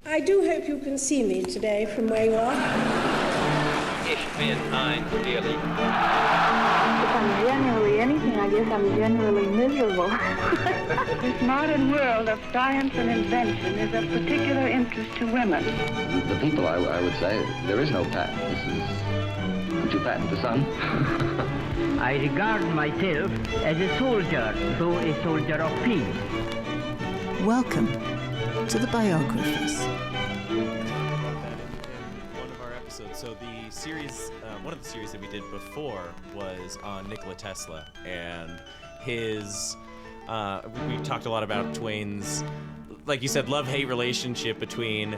I do hope you can see me today from where you are. Ich bin ein Shelley. If I'm generally anything, I guess I'm generally miserable. This modern world of science and invention is of particular interest to women. The people, I would say, there is no patent. Would you patent the sun? I regard myself as a soldier, though a soldier of peace. Welcome to the Biographers. One of our episodes. So the series, one of the series that we did before was on Nikola Tesla and his. We talked a lot about Twain's, like you said, love-hate relationship between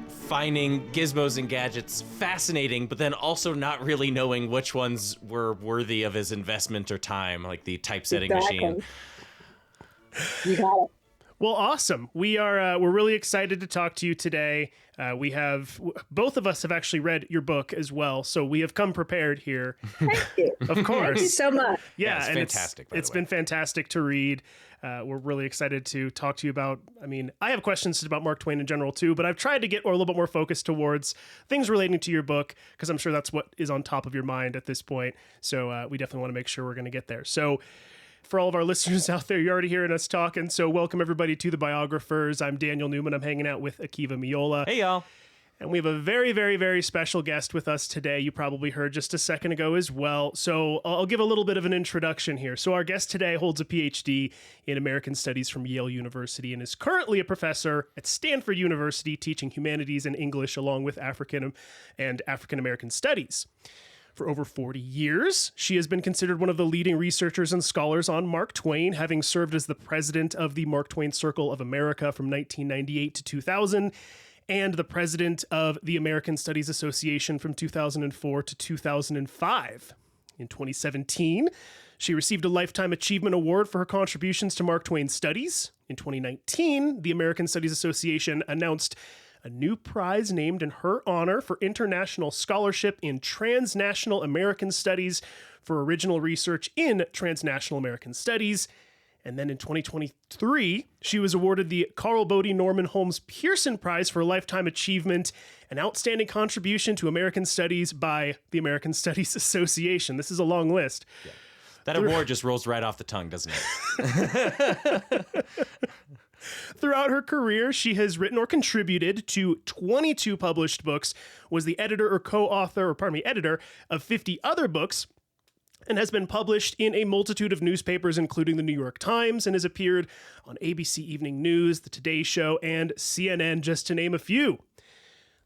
finding gizmos and gadgets fascinating, but then also not really knowing which ones were worthy of his investment or time, like the typesetting machine. You got it. Well, awesome. We're really excited to talk to you today. We have both of us have actually read your book as well, so we have come prepared here. Thank you. Of course. Thank you so much. Yeah, it's and fantastic. It's been fantastic to read. We're really excited to talk to you about. I mean, I have questions about Mark Twain in general too, but I've tried to get a little bit more focused towards things relating to your book because I'm sure that's what is on top of your mind at this point. So we definitely want to make sure we're going to get there. So. For all of our listeners out there, you're already hearing us talking, so welcome everybody to the Biographers. I'm Daniel Newman. I'm hanging out with Akiva Miola. Hey, y'all. And we have a very, very, very special guest with us today. You probably heard just a second ago as well. So I'll give a little bit of an introduction here. So our guest today holds a PhD in American Studies from Yale University and is currently a professor at Stanford University teaching humanities and English along with African and African American studies. For over 40 years, she has been considered one of the leading researchers and scholars on Mark Twain, having served as the president of the Mark Twain Circle of America from 1998 to 2000, and the president of the American Studies Association from 2004 to 2005. In 2017, she received a Lifetime Achievement Award for her contributions to Mark Twain studies. In 2019, the American Studies Association announced a new prize named in her honor for international scholarship in transnational American studies for original research in transnational American studies. And then in 2023, she was awarded the Carl Bodie Norman Holmes Pearson Prize for Lifetime Achievement, an outstanding contribution to American studies by the American Studies Association. This is a long list. Yeah. That award just rolls right off the tongue, doesn't it? Throughout her career, she has written or contributed to 22 published books, was the editor of 50 other books, and has been published in a multitude of newspapers, including the New York Times, and has appeared on ABC Evening News, The Today Show, and CNN, just to name a few.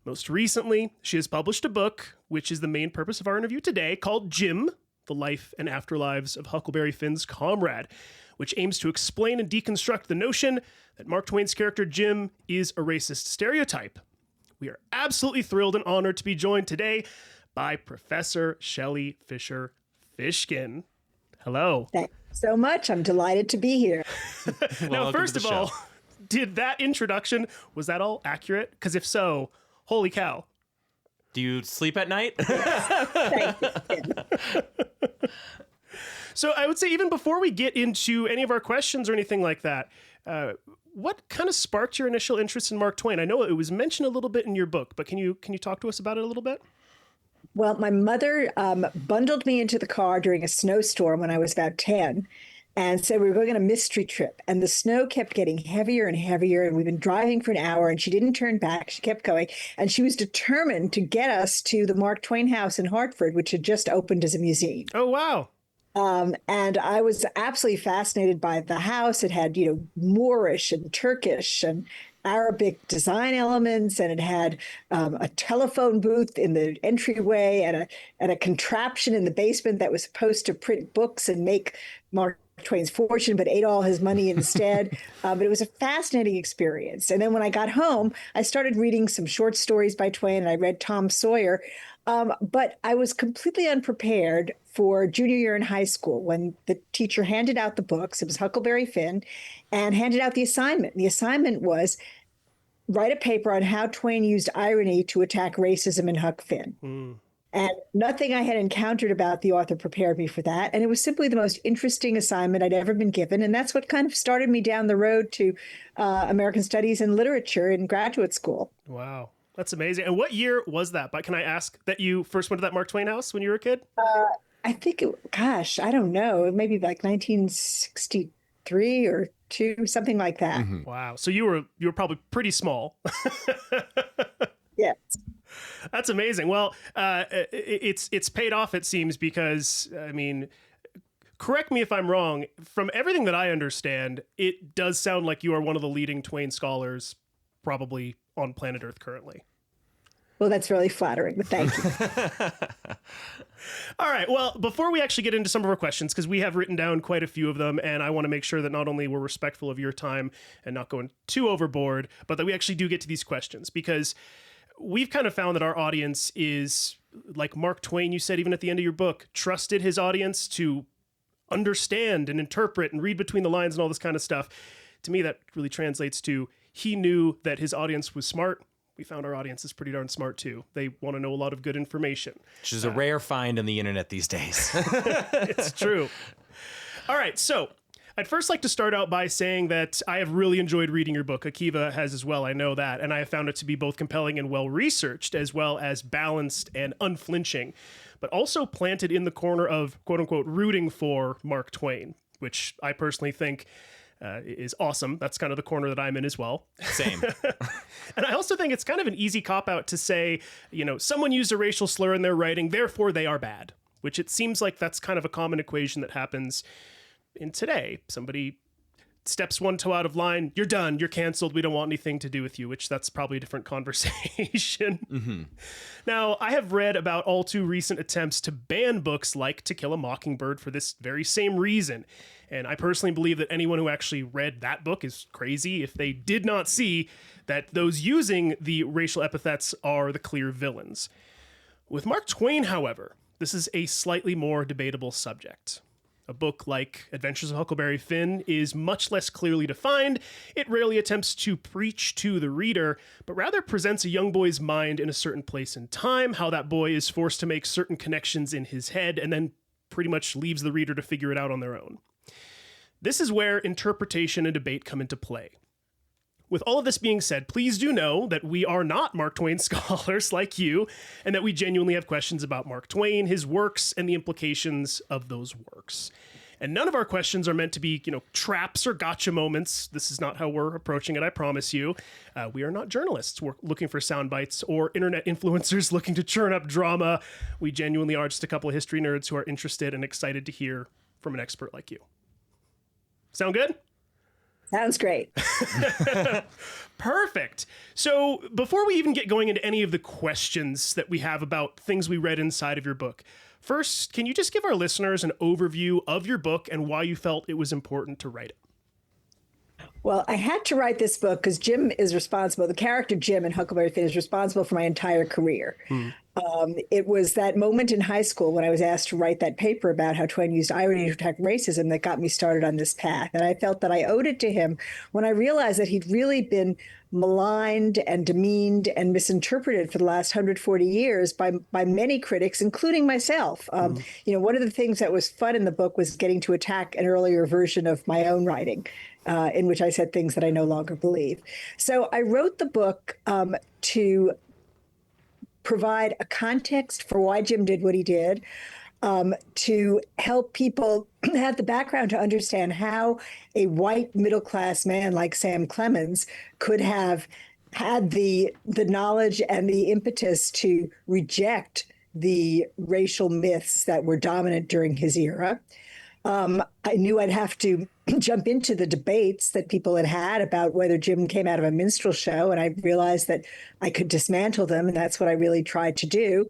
Most recently, she has published a book, which is the main purpose of our interview today, called Jim, The Life and Afterlives of Huckleberry Finn's Comrade, which aims to explain and deconstruct the notion that Mark Twain's character Jim is a racist stereotype. We are absolutely thrilled and honored to be joined today by Professor Shelley Fisher Fishkin. Hello. Thanks so much. I'm delighted to be here. Now, first of all, did that introduction, was that all accurate? Because if so, holy cow. Do you sleep at night? Thank you. So I would say even before we get into any of our questions or anything like that, what kind of sparked your initial interest in Mark Twain? I know it was mentioned a little bit in your book, but can you talk to us about it a little bit? Well, my mother bundled me into the car during a snowstorm when I was about 10 and said we were going on a mystery trip. And the snow kept getting heavier and heavier. And we've been driving for an hour and she didn't turn back. She kept going. And she was determined to get us to the Mark Twain house in Hartford, which had just opened as a museum. Oh, wow. And I was absolutely fascinated by the house. It had, Moorish and Turkish and Arabic design elements, and it had a telephone booth in the entryway and a contraption in the basement that was supposed to print books and make Mark Twain's fortune, but ate all his money instead. But it was a fascinating experience. And then when I got home, I started reading some short stories by Twain, and I read Tom Sawyer. But I was completely unprepared for junior year in high school when the teacher handed out the books. It was Huckleberry Finn, and handed out the assignment. The assignment was write a paper on how Twain used irony to attack racism in Huck Finn. And nothing I had encountered about the author prepared me for that. And it was simply the most interesting assignment I'd ever been given. And that's what kind of started me down the road to American Studies and Literature in graduate school. Wow. That's amazing. And what year was that? But can I ask that you first went to that Mark Twain house when you were a kid? I think, I don't know, maybe like 1963 or two, something like that. Mm-hmm. Wow. So you were probably pretty small. Yes. That's amazing. Well, it's paid off, it seems, because, I mean, correct me if I'm wrong. From everything that I understand, it does sound like you are one of the leading Twain scholars probably on planet Earth currently. Well, that's really flattering, but thank you. All right. Well, before we actually get into some of our questions, because we have written down quite a few of them, and I want to make sure that not only we're respectful of your time and not going too overboard, but that we actually do get to these questions, because we've kind of found that our audience is, like Mark Twain, you said even at the end of your book, trusted his audience to understand and interpret and read between the lines and all this kind of stuff. To me, that really translates to he knew that his audience was smart. We found our audience is pretty darn smart too. They want to know a lot of good information. Which is a rare find on the internet these days. It's true. All right, so I'd first like to start out by saying that I have really enjoyed reading your book. Akiva has as well, I know that. And I have found it to be both compelling and well-researched, as well as balanced and unflinching, but also planted in the corner of, quote-unquote, rooting for Mark Twain, which I personally think is awesome. That's kind of the corner that I'm in as well. Same. And I also think it's kind of an easy cop-out to say, you know, someone used a racial slur in their writing, therefore they are bad, which it seems like that's kind of a common equation that happens in today. Somebody steps one toe out of line, you're done, you're canceled, we don't want anything to do with you, which that's probably a different conversation. Mm-hmm. Now, I have read about all too recent attempts to ban books like To Kill a Mockingbird for this very same reason. And I personally believe that anyone who actually read that book is crazy if they did not see that those using the racial epithets are the clear villains. With Mark Twain, however, this is a slightly more debatable subject. A book like Adventures of Huckleberry Finn is much less clearly defined. It rarely attempts to preach to the reader, but rather presents a young boy's mind in a certain place and time, how that boy is forced to make certain connections in his head, and then pretty much leaves the reader to figure it out on their own. This is where interpretation and debate come into play. With all of this being said, please do know that we are not Mark Twain scholars like you, and that we genuinely have questions about Mark Twain, his works, and the implications of those works. And none of our questions are meant to be, traps or gotcha moments. This is not how we're approaching it, I promise you. We are not journalists. We're looking for sound bites or internet influencers looking to churn up drama. We genuinely are just a couple of history nerds who are interested and excited to hear from an expert like you. Sound good? Sounds great. Perfect. So before we even get going into any of the questions that we have about things we read inside of your book, first, can you just give our listeners an overview of your book and why you felt it was important to write it? Well, I had to write this book because Jim is responsible. The character Jim in Huckleberry Finn is responsible for my entire career. It was that moment in high school when I was asked to write that paper about how Twain used irony to attack racism that got me started on this path. And I felt that I owed it to him when I realized that he'd really been maligned and demeaned and misinterpreted for the last 140 years by many critics, including myself. One of the things that was fun in the book was getting to attack an earlier version of my own writing, in which I said things that I no longer believe. So I wrote the book to provide a context for why Jim did what he did, to help people have the background to understand how a white middle-class man like Sam Clemens could have had the knowledge and the impetus to reject the racial myths that were dominant during his era. I knew I'd have to jump into the debates that people had about whether Jim came out of a minstrel show, and I realized that I could dismantle them, and that's what I really tried to do.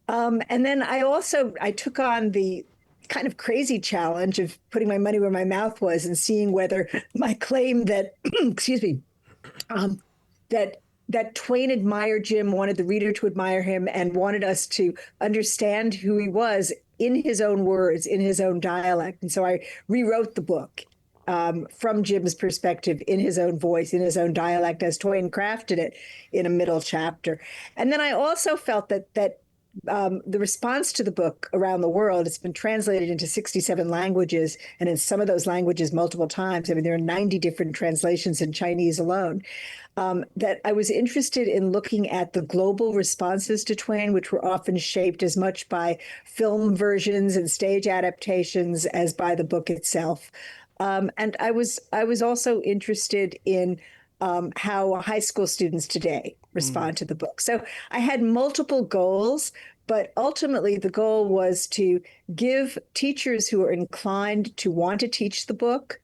And then I took on the kind of crazy challenge of putting my money where my mouth was and seeing whether my claim that, that Twain admired Jim, wanted the reader to admire him, and wanted us to understand who he was in his own words, in his own dialect. And so I rewrote the book from Jim's perspective, in his own voice, in his own dialect, as Twain crafted it in a middle chapter. And then I also felt that the response to the book around the world, it's been translated into 67 languages, and in some of those languages multiple times. I mean, there are 90 different translations in Chinese alone. That I was interested in looking at the global responses to Twain, which were often shaped as much by film versions and stage adaptations as by the book itself. And I was also interested in how high school students today respond to the book. So I had multiple goals, but ultimately the goal was to give teachers who are inclined to want to teach the book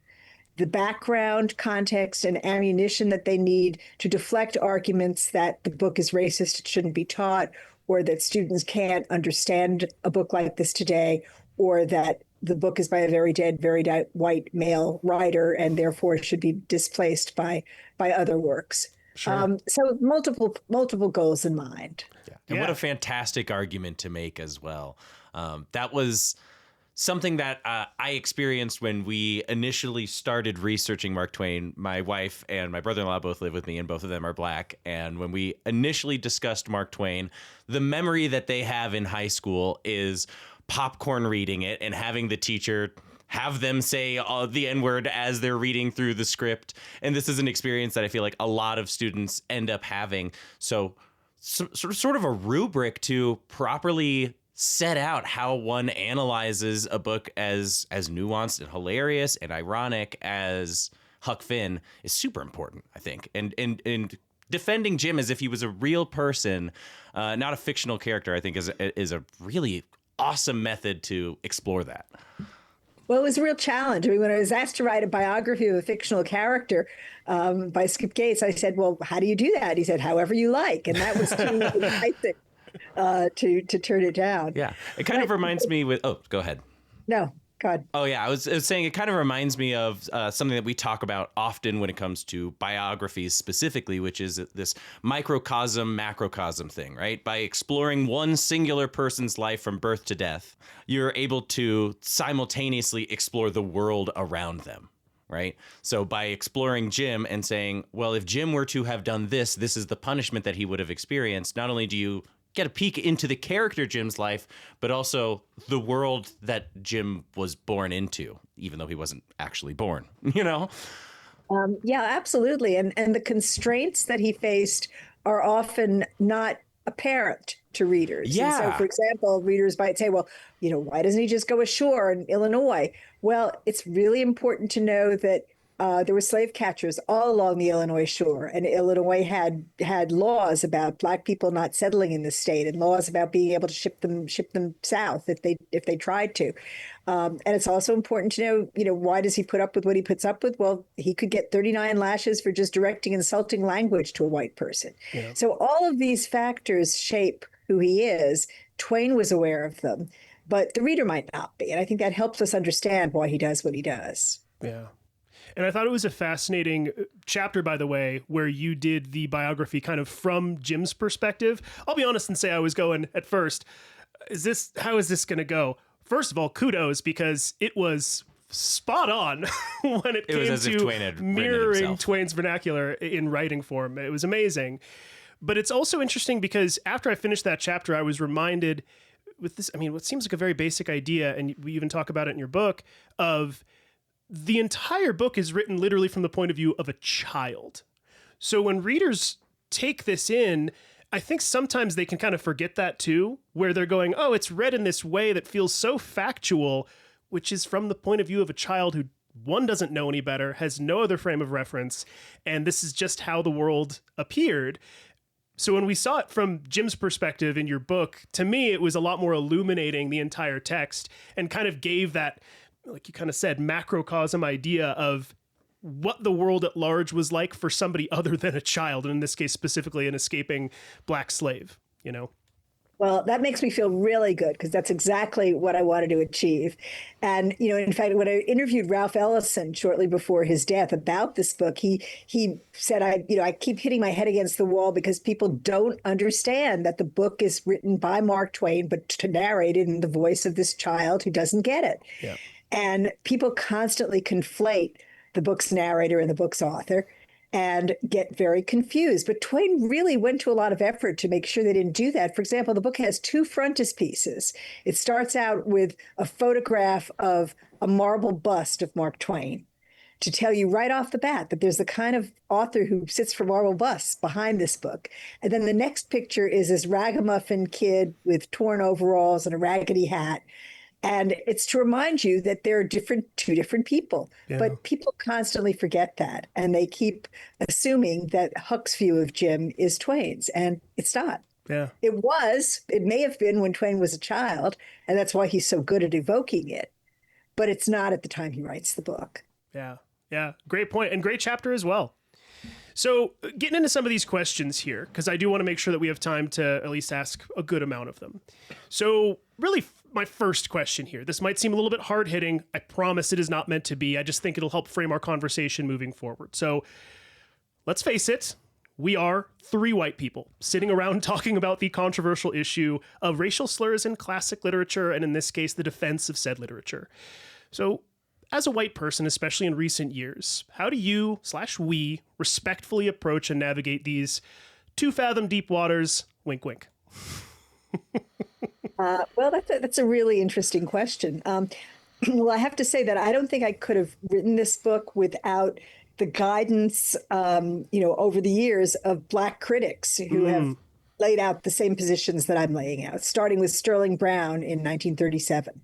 the background, context, and ammunition that they need to deflect arguments that the book is racist, it shouldn't be taught, or that students can't understand a book like this today, or that the book is by a very dead, very white male writer and therefore should be displaced by other works. Sure. So multiple goals in mind. Yeah. And what a fantastic argument to make as well. That was something that I experienced when we initially started researching Mark Twain. My wife and my brother-in-law both live with me, and both of them are Black. And when we initially discussed Mark Twain, the memory that they have in high school is popcorn reading it and having the teacher have them say the N-word as they're reading through the script. And this is an experience that I feel like a lot of students end up having. So sort of a rubric to properly set out how one analyzes a book as nuanced and hilarious and ironic as Huck Finn is super important, I think. And defending Jim as if he was a real person, not a fictional character, I think is a really awesome method to explore that. Well, it was a real challenge. I mean, when I was asked to write a biography of a fictional character by Skip Gates, I said, well, how do you do that? He said, however you like. And that was too enticing to turn it down. Yeah. It kind of reminds me with, oh, go ahead. No, God. Oh, yeah. I was saying it kind of reminds me of something that we talk about often when it comes to biographies specifically, which is this microcosm, macrocosm thing, right? By exploring one singular person's life from birth to death, you're able to simultaneously explore the world around them, right? So by exploring Jim and saying, well, if Jim were to have done this, this is the punishment that he would have experienced. Not only do you get a peek into the character Jim's life, but also the world that Jim was born into, even though he wasn't actually born, you know? Yeah, absolutely. And the constraints that he faced are often not apparent to readers. Yeah. And so, for example, readers might say, well, why doesn't he just go ashore in Illinois? Well, it's really important to know that there were slave catchers all along the Illinois shore, and Illinois had laws about Black people not settling in the state, and laws about being able to ship them south if they tried to. And it's also important to know, why does he put up with what he puts up with? Well, he could get 39 lashes for just directing insulting language to a white person. Yeah. So all of these factors shape who he is. Twain was aware of them, but the reader might not be, and I think that helps us understand why he does what he does. Yeah. And I thought it was a fascinating chapter, by the way, where you did the biography kind of from Jim's perspective. I'll be honest and say I was going at first, how is this going to go? First of all, kudos, because it was spot on when it came to mirroring Twain's vernacular in writing form. It was amazing. But it's also interesting because after I finished that chapter, I was reminded with this, what seems like a very basic idea, and we even talk about it in your book, of the entire book is written literally from the point of view of a child. So when readers take this in, I think sometimes they can kind of forget that too, where they're going, oh, it's read in this way that feels so factual, which is from the point of view of a child who, one, doesn't know any better, has no other frame of reference, and this is just how the world appeared. So when we saw it from Jim's perspective in your book, to me, it was a lot more illuminating the entire text and kind of gave that, like you kind of said, macrocosm idea of what the world at large was like for somebody other than a child, and in this case specifically an escaping Black slave, Well, that makes me feel really good because that's exactly what I wanted to achieve. And, in fact, when I interviewed Ralph Ellison shortly before his death about this book, he said, I keep hitting my head against the wall because people don't understand that the book is written by Mark Twain, but to narrate it in the voice of this child who doesn't get it. Yeah. And people constantly conflate the book's narrator and the book's author. and get very confused. But Twain really went to a lot of effort to make sure they didn't do that. For example, the book has two frontispieces. It starts out with a photograph of a marble bust of Mark Twain to tell you right off the bat that there's the kind of author who sits for marble busts behind this book. And then the next picture is this ragamuffin kid with torn overalls and a raggedy hat. And it's to remind you that they're two different people. Yeah. But people constantly forget that. And they keep assuming that Huck's view of Jim is Twain's. And it's not. Yeah. It may have been when Twain was a child. And that's why he's so good at evoking it. But it's not at the time he writes the book. Yeah. Yeah. Great point. And great chapter as well. So getting into some of these questions here, because I do want to make sure that we have time to at least ask a good amount of them. So really, my first question here, this might seem a little bit hard hitting. I promise it is not meant to be. I just think it'll help frame our conversation moving forward. So let's face it, we are three white people sitting around talking about the controversial issue of racial slurs in classic literature, and in this case, the defense of said literature. So as a white person, especially in recent years, how do you/we respectfully approach and navigate these 2-fathom deep waters? Wink, wink. Well, that's a really interesting question. Well, I have to say that I don't think I could have written this book without the guidance, over the years of Black critics who have laid out the same positions that I'm laying out, starting with Sterling Brown in 1937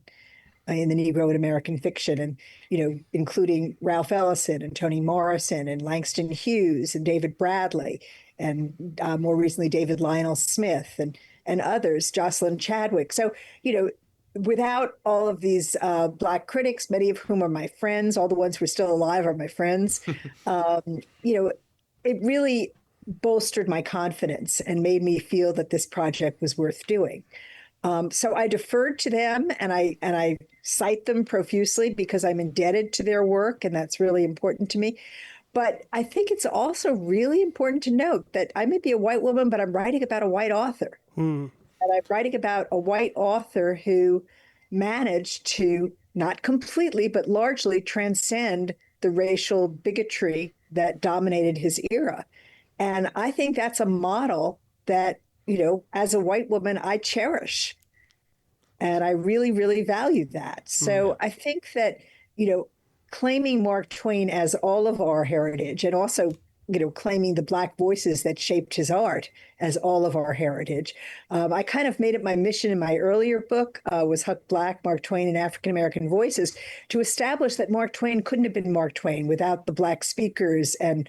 in The Negro in American Fiction, and, including Ralph Ellison and Toni Morrison and Langston Hughes and David Bradley, and more recently, David Lionel Smith and others, Jocelyn Chadwick. So, without all of these Black critics, many of whom are my friends, all the ones who are still alive are my friends, it really bolstered my confidence and made me feel that this project was worth doing. So I deferred to them, and I cite them profusely because I'm indebted to their work, and that's really important to me. But I think it's also really important to note that I may be a white woman, but I'm writing about a white author. And I'm writing about a white author who managed to not completely, but largely transcend the racial bigotry that dominated his era. And I think that's a model that, as a white woman, I cherish. And I really, really value that. So I think that, claiming Mark Twain as all of our heritage, and also, claiming the Black voices that shaped his art as all of our heritage. I kind of made it my mission in my earlier book, was Huck Black, Mark Twain, and African-American Voices, to establish that Mark Twain couldn't have been Mark Twain without the Black speakers and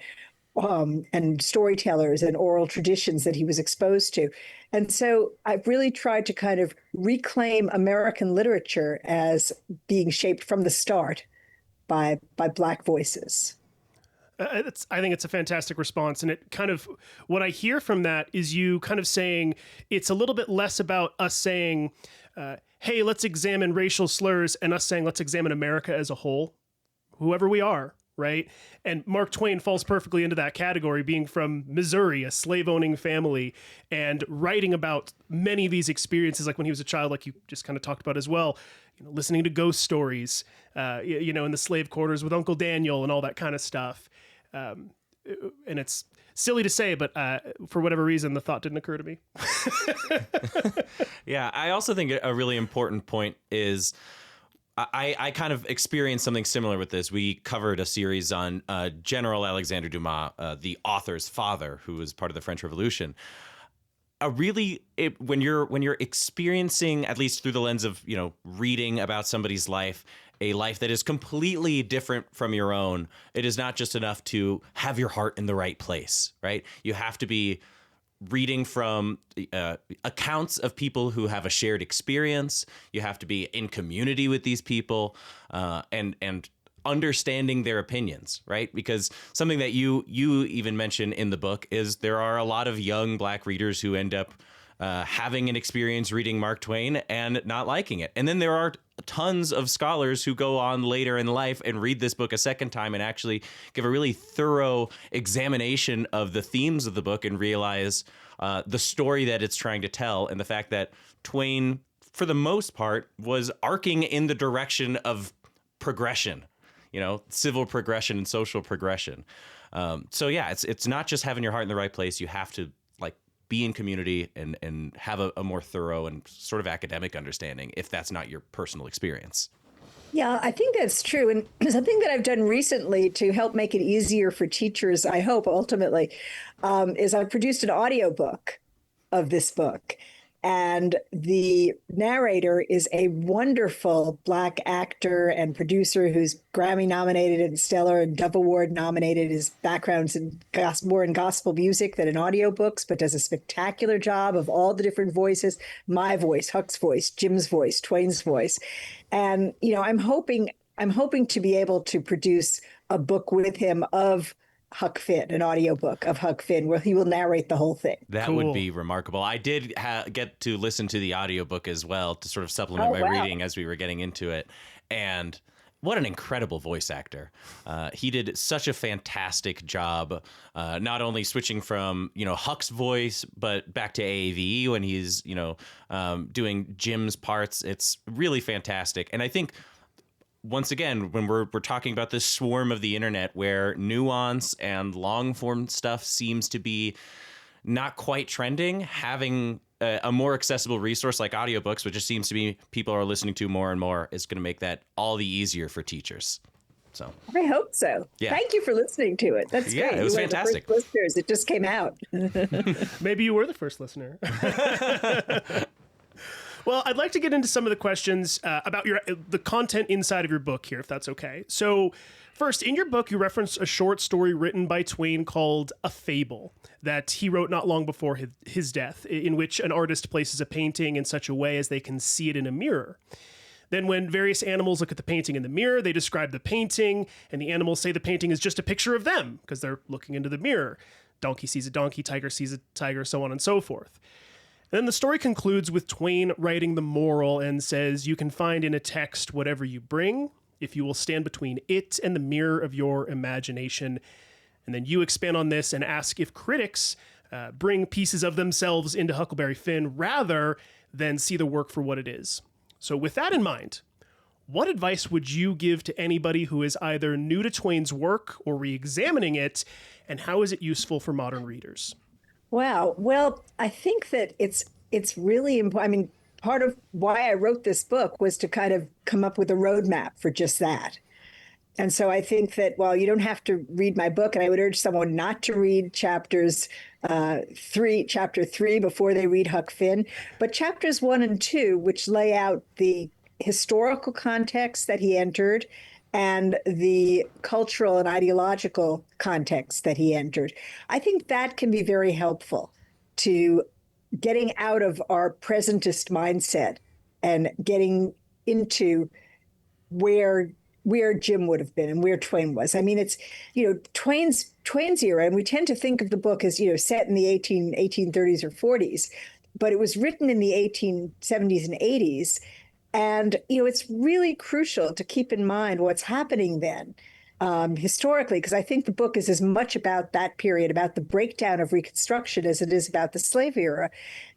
storytellers and oral traditions that he was exposed to. And so I've really tried to kind of reclaim American literature as being shaped from the start by Black voices. I think it's a fantastic response. And it kind of, what I hear from that is you kind of saying it's a little bit less about us saying, hey, let's examine racial slurs, and us saying, let's examine America as a whole, whoever we are. Right. And Mark Twain falls perfectly into that category, being from Missouri, a slave owning family, and writing about many of these experiences, like when he was a child, like you just kind of talked about as well, listening to ghost stories, in the slave quarters with Uncle Daniel and all that kind of stuff. And it's silly to say, but for whatever reason, the thought didn't occur to me. Yeah, I also think a really important point is I kind of experienced something similar with this. We covered a series on General Alexander Dumas, the author's father, who was part of the French Revolution. When you're experiencing, at least through the lens of reading about somebody's life, a life that is completely different from your own, it is not just enough to have your heart in the right place, right? You have to be reading from accounts of people who have a shared experience. You have to be in community with these people and understanding their opinions, right? Because something that you even mention in the book is there are a lot of young Black readers who end up having an experience reading Mark Twain and not liking it. And then there are tons of scholars who go on later in life and read this book a second time and actually give a really thorough examination of the themes of the book and realize the story that it's trying to tell, and the fact that Twain, for the most part, was arcing in the direction of progression, civil progression and social progression. So yeah, it's not just having your heart in the right place. You have to like be in community and have a more thorough and sort of academic understanding if that's not your personal experience. Yeah, I think that's true. And something that I've done recently to help make it easier for teachers, I hope ultimately, is I've produced an audiobook of this book. And the narrator is a wonderful Black actor and producer who's Grammy nominated and Stellar and Dove Award nominated. His background's in more in gospel music than in audiobooks, but does a spectacular job of all the different voices, my voice, Huck's voice, Jim's voice, Twain's voice. And, I'm hoping to be able to produce a book with him of Huck Finn, an audiobook of Huck Finn, where he will narrate the whole thing. That would be remarkable. I did get to listen to the audiobook as well to sort of supplement my reading as we were getting into it. And what an incredible voice actor. He did such a fantastic job, not only switching from, Huck's voice, but back to AAV when he's, doing Jim's parts. It's really fantastic. And I think once again, when we're talking about this swarm of the internet where nuance and long form stuff seems to be not quite trending, having a more accessible resource like audiobooks, which just seems to be people are listening to more and more, is going to make that all the easier for teachers. So I hope so. Yeah. Thank you for listening to it. That's great. It was fantastic. The first listeners, it just came out. Maybe you were the first listener. Well, I'd like to get into some of the questions about the content inside of your book here, if that's okay. So first, in your book, you reference a short story written by Twain called A Fable that he wrote not long before his death, in which an artist places a painting in such a way as they can see it in a mirror. Then when various animals look at the painting in the mirror, they describe the painting, and the animals say the painting is just a picture of them because they're looking into the mirror. Donkey sees a donkey, tiger sees a tiger, so on and so forth. And then the story concludes with Twain writing the moral and says, "You can find in a text whatever you bring, if you will stand between it and the mirror of your imagination." And then you expand on this and ask if critics bring pieces of themselves into Huckleberry Finn rather than see the work for what it is. So with that in mind, what advice would you give to anybody who is either new to Twain's work or re-examining it, and how is it useful for modern readers? Wow. Well, I think that it's really important. I mean, part of why I wrote this book was to kind of come up with a roadmap for just that. And so I think that while you don't have to read my book, and I would urge someone not to read chapter 3 before they read Huck Finn, but chapters 1 and 2, which lay out the historical context that he entered and the cultural and ideological context that he entered. I think that can be very helpful to getting out of our presentist mindset and getting into where Jim would have been and where Twain was. I mean, it's, Twain's era, and we tend to think of the book as, set in the 1830s or 40s, but it was written in the 1870s and 80s. And, it's really crucial to keep in mind what's happening then historically, because I think the book is as much about that period, about the breakdown of Reconstruction, as it is about the slave era.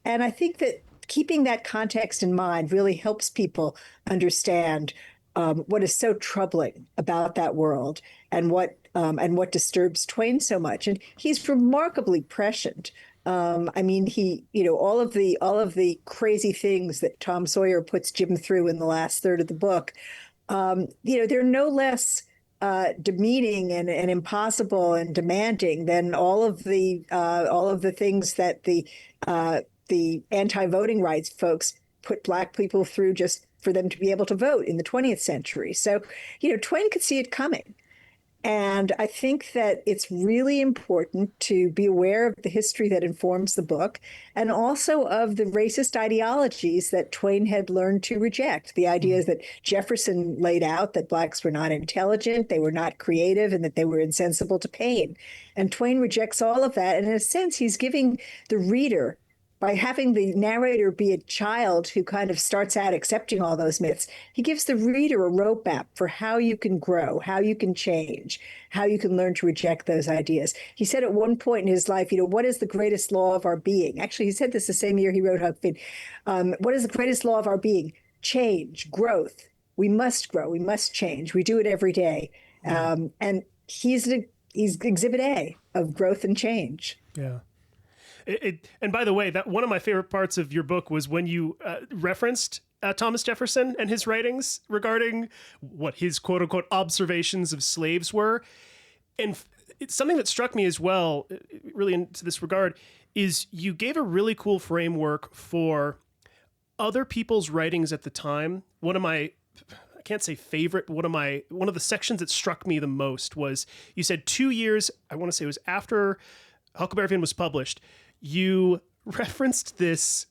And I think that keeping that context in mind really helps people understand what is so troubling about that world and what disturbs Twain so much. And he's remarkably prescient. I mean, he, all of the crazy things that Tom Sawyer puts Jim through in the last third of the book, they're no less demeaning and impossible and demanding than all of the things that the anti-voting rights folks put Black people through just for them to be able to vote in the 20th century. So, Twain could see it coming. And I think that it's really important to be aware of the history that informs the book and also of the racist ideologies that Twain had learned to reject. The ideas that Jefferson laid out, that Blacks were not intelligent, they were not creative, and that they were insensible to pain. And Twain rejects all of that. And in a sense, he's giving the reader, by having the narrator be a child who kind of starts out accepting all those myths, he gives the reader a roadmap for how you can grow, how you can change, how you can learn to reject those ideas. He said at one point in his life, what is the greatest law of our being? Actually, he said this the same year he wrote Huck Finn. What is the greatest law of our being? Change, growth. We must grow. We must change. We do it every day. And he's he's exhibit A of growth and change. Yeah. And by the way, that one of my favorite parts of your book was when you referenced Thomas Jefferson and his writings regarding what his quote unquote observations of slaves were. And it's something that struck me as well, really into this regard, is you gave a really cool framework for other people's writings at the time. One of my, I can't say favorite, but one of the sections that struck me the most was you said 2 years, I want to say it was after Huckleberry Finn was published, you referenced this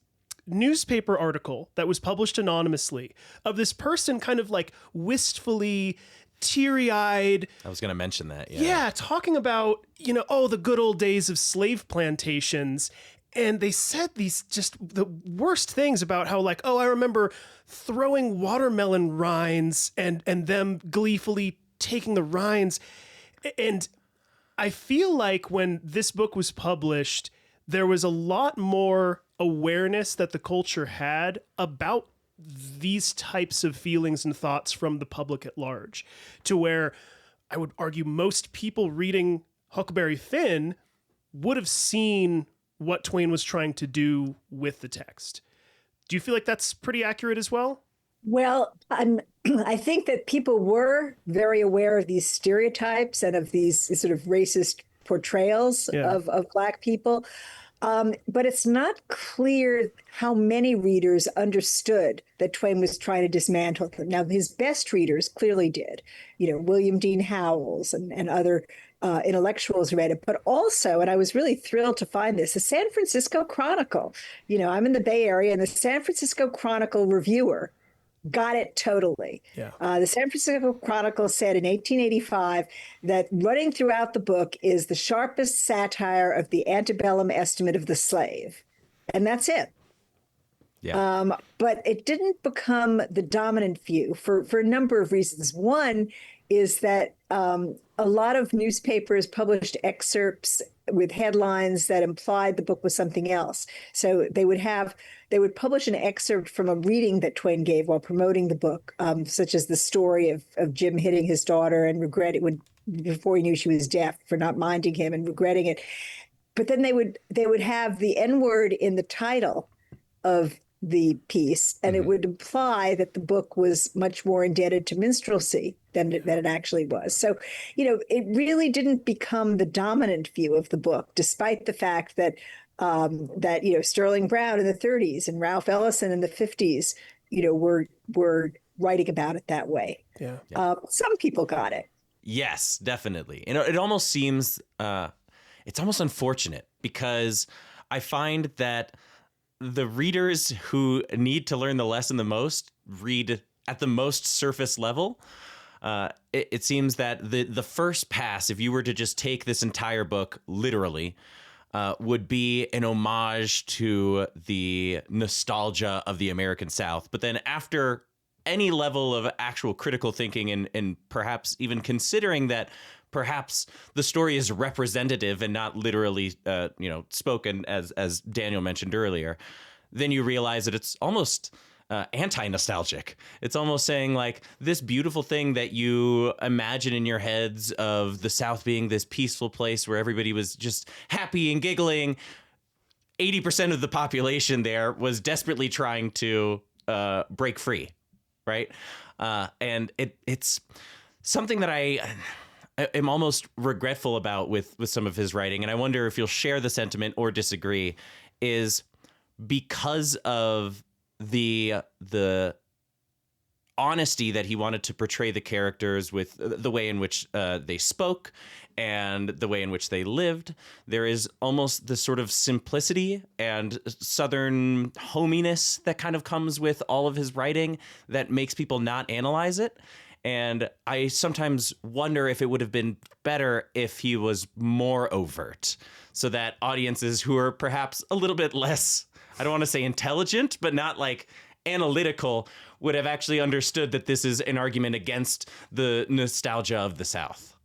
newspaper article that was published anonymously of this person kind of like wistfully, teary-eyed. I was going to mention that. Yeah. Yeah, talking about, the good old days of slave plantations. And they said these just the worst things about how like, I remember throwing watermelon rinds and them gleefully taking the rinds. And I feel like when this book was published, there was a lot more awareness that the culture had about these types of feelings and thoughts from the public at large, to where I would argue most people reading Huckleberry Finn would have seen what Twain was trying to do with the text. Do you feel like that's pretty accurate as well? Well, I think that people were very aware of these stereotypes and of these sort of racist portrayals of Black people. But it's not clear how many readers understood that Twain was trying to dismantle them. Now, his best readers clearly did, William Dean Howells and other intellectuals read it. But also, and I was really thrilled to find this, the San Francisco Chronicle. I'm in the Bay Area, and the San Francisco Chronicle reviewer got it totally. Yeah. The San Francisco Chronicle said in 1885 that running throughout the book is the sharpest satire of the antebellum estimate of the slave. And that's it. Yeah. But it didn't become the dominant view for a number of reasons. One is that a lot of newspapers published excerpts with headlines that implied the book was something else. So they would publish an excerpt from a reading that Twain gave while promoting the book, such as the story of Jim hitting his daughter and regretting before he knew she was deaf for not minding him and regretting it. But then they would have the N-word in the title of the piece, and it would imply that the book was much more indebted to minstrelsy than it actually was. So, it really didn't become the dominant view of the book, despite the fact that Sterling Brown in the 30s and Ralph Ellison in the 50s, were writing about it that way. Yeah. Some people got it. Yes, definitely. It almost seems it's almost unfortunate, because I find that the readers who need to learn the lesson the most read at the most surface level. It seems that the first pass, if you were to just take this entire book literally, would be an homage to the nostalgia of the American South. But then after any level of actual critical thinking and perhaps even considering that perhaps the story is representative and not literally, spoken as Daniel mentioned earlier, then you realize that it's almost anti-nostalgic. It's almost saying like this beautiful thing that you imagine in your heads of the South being this peaceful place where everybody was just happy and giggling. 80% of the population there was desperately trying to break free, right? And it's something that I am almost regretful about with some of his writing, and I wonder if you'll share the sentiment or disagree, is because of the honesty that he wanted to portray the characters with, the way in which they spoke and the way in which they lived. There is almost this sort of simplicity and Southern hominess that kind of comes with all of his writing that makes people not analyze it. And I sometimes wonder if it would have been better if he was more overt, so that audiences who are perhaps a little bit less, I don't want to say intelligent, but not like analytical, would have actually understood that this is an argument against the nostalgia of the South.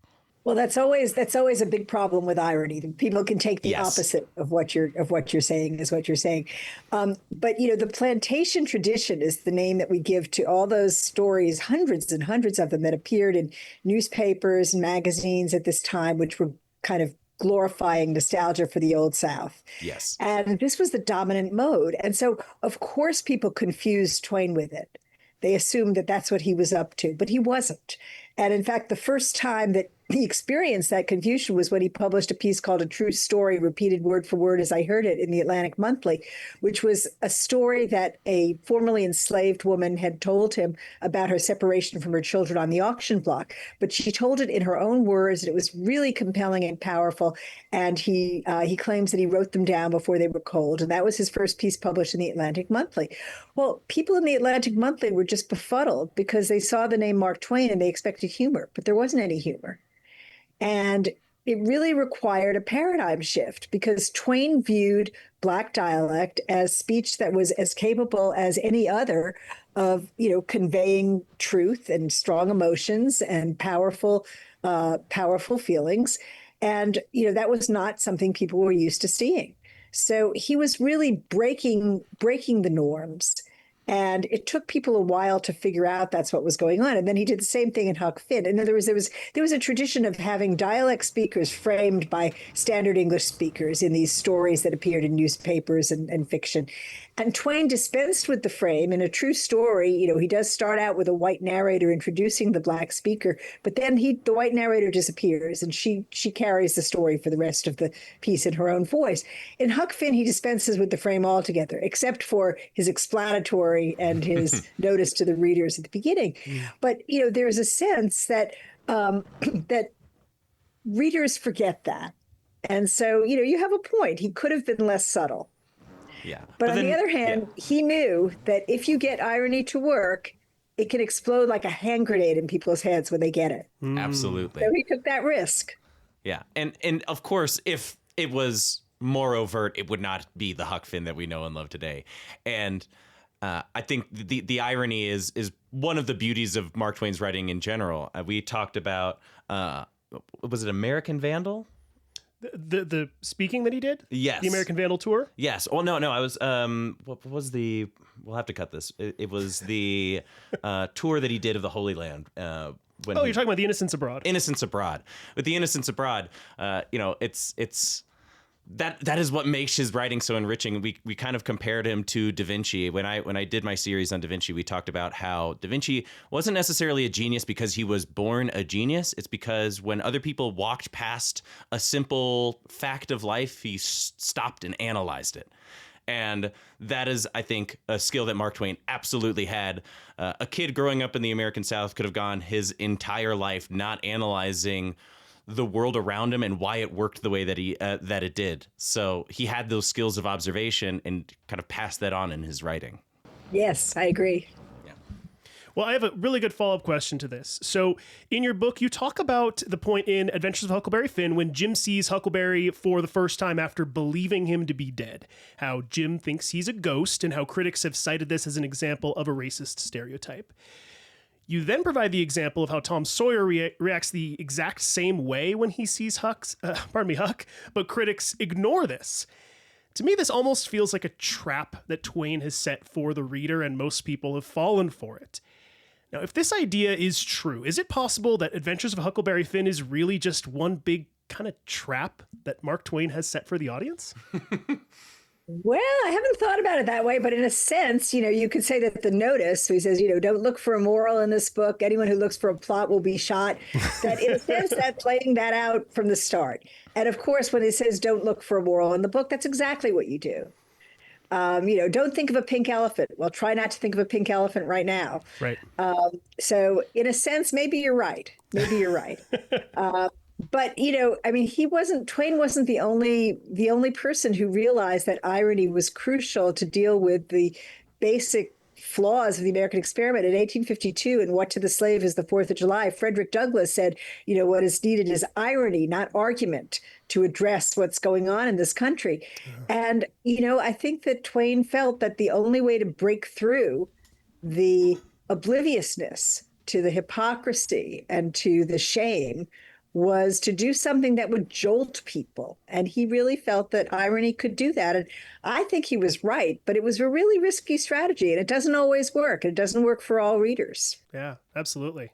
Well, that's always a big problem with irony. People can take the Yes. opposite of what you're saying is what you're saying. But the plantation tradition is the name that we give to all those stories, hundreds and hundreds of them that appeared in newspapers and magazines at this time, which were kind of glorifying nostalgia for the Old South. Yes. And this was the dominant mode. And so, of course, people confused Twain with it. They assumed that that's what he was up to, but he wasn't. And in fact, the first time that he experienced that confusion was when he published a piece called A True Story, repeated word for word as I heard it in the Atlantic Monthly, which was a story that a formerly enslaved woman had told him about her separation from her children on the auction block. But she told it in her own words, and it was really compelling and powerful. And he claims that he wrote them down before they were cold. And that was his first piece published in the Atlantic Monthly. Well, people in the Atlantic Monthly were just befuddled because they saw the name Mark Twain and they expected humor, but there wasn't any humor. And it really required a paradigm shift because Twain viewed Black dialect as speech that was as capable as any other of, conveying truth and strong emotions and powerful feelings. And, that was not something people were used to seeing. So he was really breaking the norms. And it took people a while to figure out that's what was going on. And then he did the same thing in Huck Finn. In other words, there was a tradition of having dialect speakers framed by standard English speakers in these stories that appeared in newspapers and fiction. And Twain dispensed with the frame. In A True Story, he does start out with a white narrator introducing the Black speaker, but then the white narrator disappears and she carries the story for the rest of the piece in her own voice. In Huck Finn, he dispenses with the frame altogether, except for his explanatory and his notice to the readers at the beginning. But, there's a sense that that readers forget that. And so, you have a point. He could have been less subtle. Yeah. But on the other hand, he knew that if you get irony to work, it can explode like a hand grenade in people's heads when they get it. Absolutely. So he took that risk. Yeah. And of course, if it was more overt, it would not be the Huck Finn that we know and love today. And I think the irony is one of the beauties of Mark Twain's writing in general. We talked about, was it American Vandal? The speaking that he did? Yes. The American Vandal tour? Yes. Well, no, I was, what was the, we'll have to cut this. It was the tour that he did of the Holy Land. You're talking about The Innocents Abroad. Innocents Abroad. With The Innocents Abroad, it's that is what makes his writing so enriching. We kind of compared him to Da Vinci. When I did my series on Da Vinci, we talked about how Da Vinci wasn't necessarily a genius because he was born a genius. It's because when other people walked past a simple fact of life, he stopped and analyzed it. And that is, I think, a skill that Mark Twain absolutely had. A kid growing up in the American South could have gone his entire life not analyzing the world around him and why it worked the way that it did. So he had those skills of observation and kind of passed that on in his writing. Yes, I agree. Well, I have a really good follow-up question to this. So in your book, you talk about the point in Adventures of Huckleberry Finn when Jim sees Huckleberry for the first time after believing him to be dead. How Jim thinks he's a ghost and how critics have cited this as an example of a racist stereotype. You then provide the example of how Tom Sawyer reacts the exact same way when he sees Huck, but critics ignore this. To me, this almost feels like a trap that Twain has set for the reader, and most people have fallen for it. Now, if this idea is true, is it possible that Adventures of Huckleberry Finn is really just one big kind of trap that Mark Twain has set for the audience? Well, I haven't thought about it that way, but in a sense, you could say that the notice, he says, don't look for a moral in this book. Anyone who looks for a plot will be shot. That in a sense, that's laying that out from the start. And of course, when it says don't look for a moral in the book, that's exactly what you do. Don't think of a pink elephant. Well, try not to think of a pink elephant right now. Right. So in a sense, maybe you're right. But, Twain wasn't the only person who realized that irony was crucial to deal with the basic flaws of the American experiment. In 1852, in What to the Slave is the 4th of July, Frederick Douglass said, what is needed is irony, not argument, to address what's going on in this country. And, I think that Twain felt that the only way to break through the obliviousness to the hypocrisy and to the shame was to do something that would jolt people. And he really felt that irony could do that. And I think he was right, but it was a really risky strategy, and it doesn't always work. It doesn't work for all readers. Yeah, absolutely.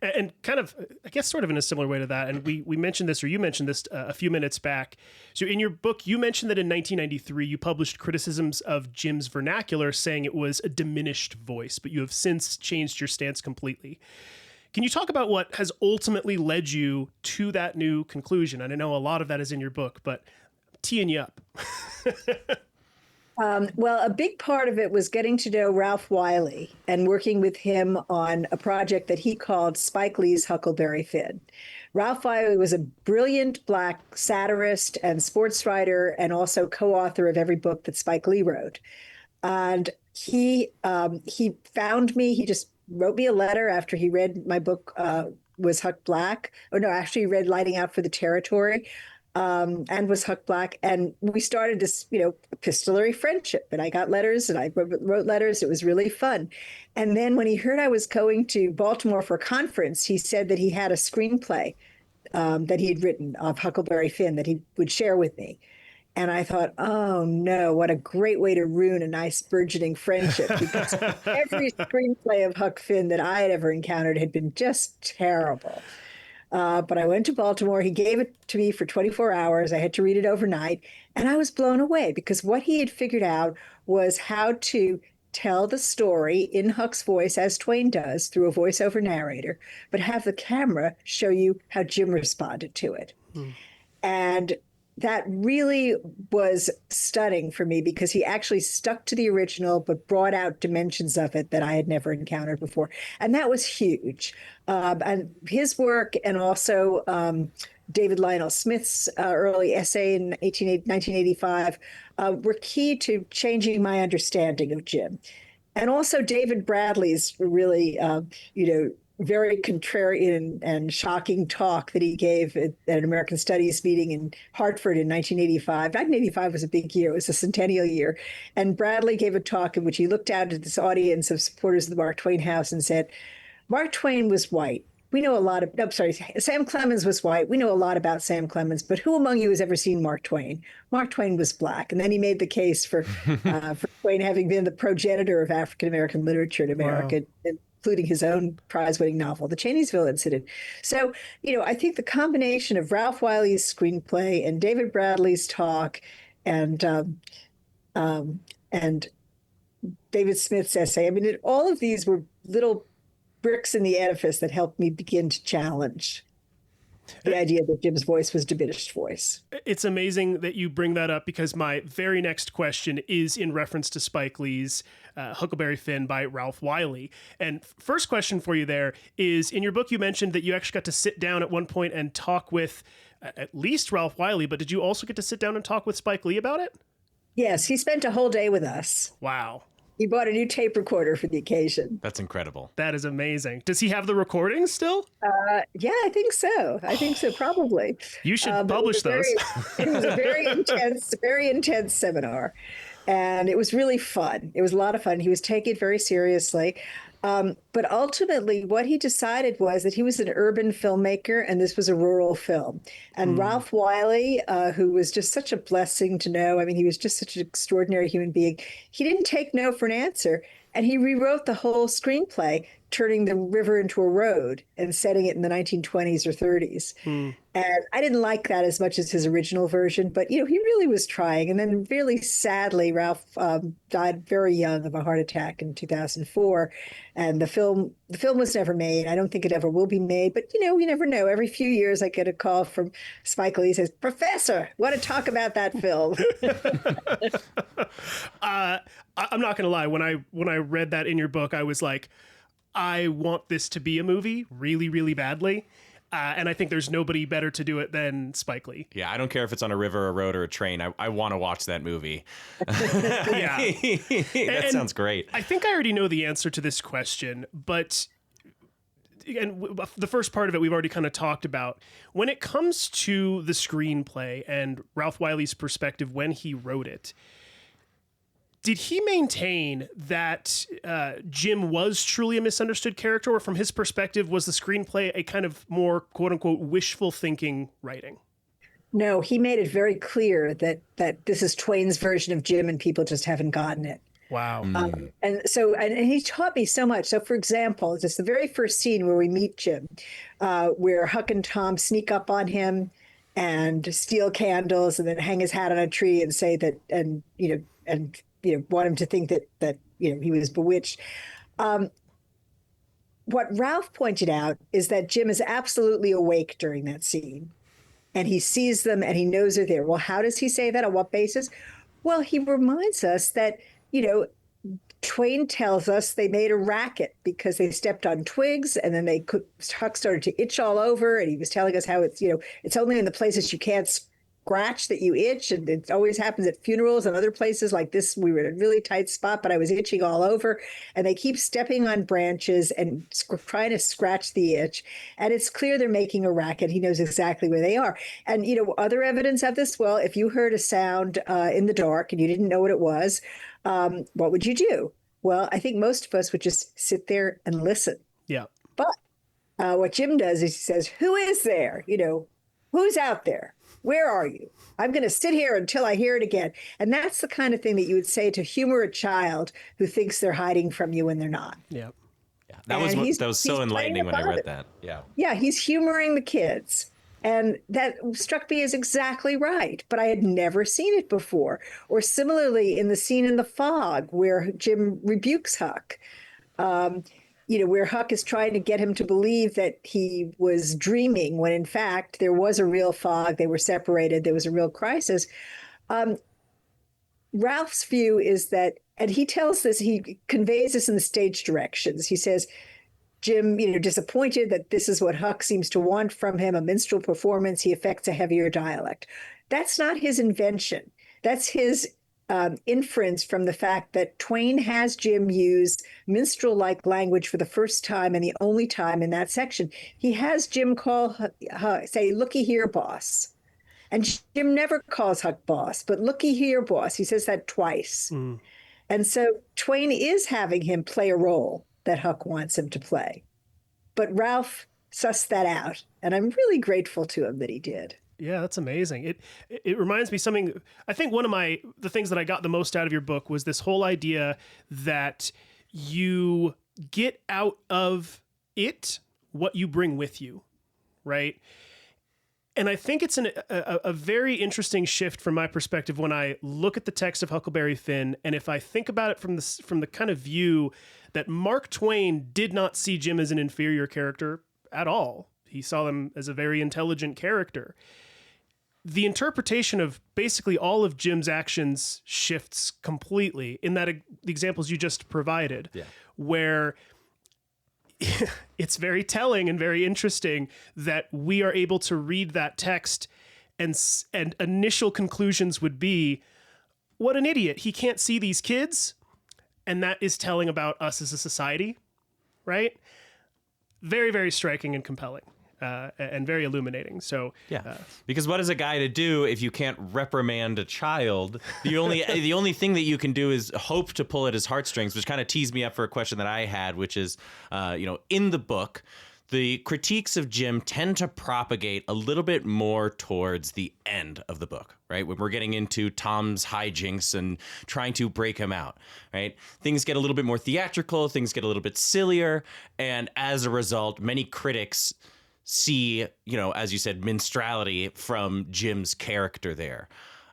And kind of, I guess, sort of in a similar way to that, and we mentioned this, or you mentioned this a few minutes back. So in your book, you mentioned that in 1993, you published criticisms of Jim's vernacular, saying it was a diminished voice, but you have since changed your stance completely. Can you talk about what has ultimately led you to that new conclusion? And I know a lot of that is in your book, but I'm teeing you up. Well, a big part of it was getting to know Ralph Wiley and working with him on a project that he called Spike Lee's Huckleberry Finn. Ralph Wiley was a brilliant Black satirist and sports writer, and also co-author of every book that Spike Lee wrote. And he found me. He just wrote me a letter after he read my book, was Huck Black. Oh no, actually, he read Lighting Out for the Territory. And was Huck Black. And we started this, epistolary friendship. And I got letters and I wrote letters. It was really fun. And then when he heard I was going to Baltimore for a conference, he said that he had a screenplay that he had written of Huckleberry Finn that he would share with me. And I thought, oh no, what a great way to ruin a nice burgeoning friendship, because every screenplay of Huck Finn that I had ever encountered had been just terrible. But I went to Baltimore. He gave it to me for 24 hours. I had to read it overnight. And I was blown away, because what he had figured out was how to tell the story in Huck's voice, as Twain does, through a voiceover narrator, but have the camera show you how Jim responded to it. And that really was stunning for me, because he actually stuck to the original, but brought out dimensions of it that I had never encountered before. And that was huge. And his work, and also David Lionel Smith's early essay in 1985, were key to changing my understanding of Jim. And also David Bradley's really, very contrarian and shocking talk that he gave at an American Studies meeting in Hartford in 1985. 1985 was a big year. It was a centennial year. And Bradley gave a talk in which he looked out at this audience of supporters of the Mark Twain House and said, Mark Twain was white. We know a lot of, Sam Clemens was white. We know a lot about Sam Clemens, but who among you has ever seen Mark Twain? Mark Twain was Black. And then he made the case for Twain having been the progenitor of African-American literature in America, wow, including his own prize-winning novel, The Chaney'sville Incident. So, I think the combination of Ralph Wiley's screenplay and David Bradley's talk and David Smith's essay, all of these were little bricks in the edifice that helped me begin to challenge the idea that Jim's voice was diminished voice. It's amazing that you bring that up, because my very next question is in reference to Spike Lee's Huckleberry Finn by Ralph Wiley. And first question for you there is, in your book, you mentioned that you actually got to sit down at one point and talk with at least Ralph Wiley, but did you also get to sit down and talk with Spike Lee about it? Yes, he spent a whole day with us. Wow. He bought a new tape recorder for the occasion. That's incredible. That is amazing. Does he have the recordings still? Yeah, I think so. Probably. You should publish those. It was a very intense seminar. And it was really fun. It was a lot of fun. He was taking it very seriously. But ultimately, what he decided was that he was an urban filmmaker and this was a rural film. And Ralph Wiley, who was just such a blessing to know, he was just such an extraordinary human being. He didn't take no for an answer. And he rewrote the whole screenplay, turning the river into a road and setting it in the 1920s or 30s. And I didn't like that as much as his original version, but, he really was trying. And then really sadly, Ralph died very young of a heart attack in 2004. And the film was never made. I don't think it ever will be made, but, you never know. Every few years I get a call from Spike Lee. He says, Professor, want to talk about that film? I'm not going to lie. When I read that in your book, I was like, I want this to be a movie really, really badly. And I think there's nobody better to do it than Spike Lee. Yeah, I don't care if it's on a river, a road, or a train. I want to watch that movie. Yeah. That sounds great. I think I already know the answer to this question, but the first part of it we've already kind of talked about. When it comes to the screenplay and Ralph Wiley's perspective when he wrote it, Did he maintain that Jim was truly a misunderstood character, or from his perspective, was the screenplay a kind of more quote unquote wishful thinking writing? No, he made it very clear that this is Twain's version of Jim and people just haven't gotten it. Wow. And he taught me so much. So, for example, just the very first scene where we meet Jim, where Huck and Tom sneak up on him and steal candles and then hang his hat on a tree and say that, and want him to think that he was bewitched. What Ralph pointed out is that Jim is absolutely awake during that scene, and he sees them and he knows they're there. Well, how does he say that? On what basis? Well, he reminds us that, Twain tells us they made a racket because they stepped on twigs, and then Huck started to itch all over, and he was telling us how it's only in the places you can't scratch that you itch, and it always happens at funerals and other places like this. We were in a really tight spot, but I was itching all over, and they keep stepping on branches and trying to scratch the itch, and it's clear they're making a racket. He knows exactly where they are. And other evidence of this, well, if you heard a sound in the dark and you didn't know what it was, what would you do? Well, I think most of us would just sit there and listen. Yeah. But what Jim does is he says, "Who is there? Who's out there? Where are you? I'm going to sit here until I hear it again." And that's the kind of thing that you would say to humor a child who thinks they're hiding from you when they're not. Yeah. That was so enlightening when I read that. Yeah. Yeah, he's humoring the kids. And that struck me as exactly right, but I had never seen it before. Or similarly, in the scene in the fog where Jim rebukes Huck, where Huck is trying to get him to believe that he was dreaming when in fact there was a real fog, they were separated, there was a real crisis. Ralph's view is that, and he conveys this in the stage directions. He says, Jim, disappointed that this is what Huck seems to want from him, a minstrel performance, he affects a heavier dialect. That's not his invention. That's his inference from the fact that Twain has Jim use minstrel-like language for the first time and the only time in that section. He has Jim say, "Looky here, boss." And Jim never calls Huck boss, but "Looky here, boss." He says that twice. And so Twain is having him play a role that Huck wants him to play. But Ralph sussed that out, and I'm really grateful to him that he did. Yeah, that's amazing. It reminds me something. I think one of the things that I got the most out of your book was this whole idea that you get out of it what you bring with you, right? And I think it's a very interesting shift from my perspective when I look at the text of Huckleberry Finn, and if I think about it from the kind of view that Mark Twain did not see Jim as an inferior character at all. He saw him as a very intelligent character. The interpretation of basically all of Jim's actions shifts completely in the examples you just provided, where it's very telling and very interesting that we are able to read that text and initial conclusions would be, what an idiot. He can't see these kids. And that is telling about us as a society, right? Very, very striking and compelling. And very illuminating. So because what is a guy to do if you can't reprimand a child? The only thing that you can do is hope to pull at his heartstrings, which kind of teased me up for a question that I had, which is, in the book, the critiques of Jim tend to propagate a little bit more towards the end of the book, right? When we're getting into Tom's hijinks and trying to break him out, right? Things get a little bit more theatrical, things get a little bit sillier, and as a result, many critics see, as you said, minstrality from Jim's character there.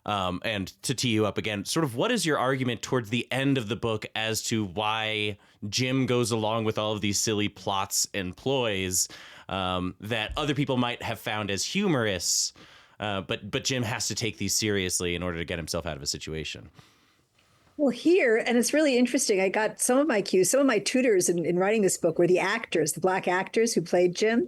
And to tee you up again, sort of what is your argument towards the end of the book as to why Jim goes along with all of these silly plots and ploys that other people might have found as humorous, but Jim has to take these seriously in order to get himself out of a situation? Well, here, and it's really interesting, I got some of my cues, some of my tutors in writing this book were the actors, the Black actors who played Jim.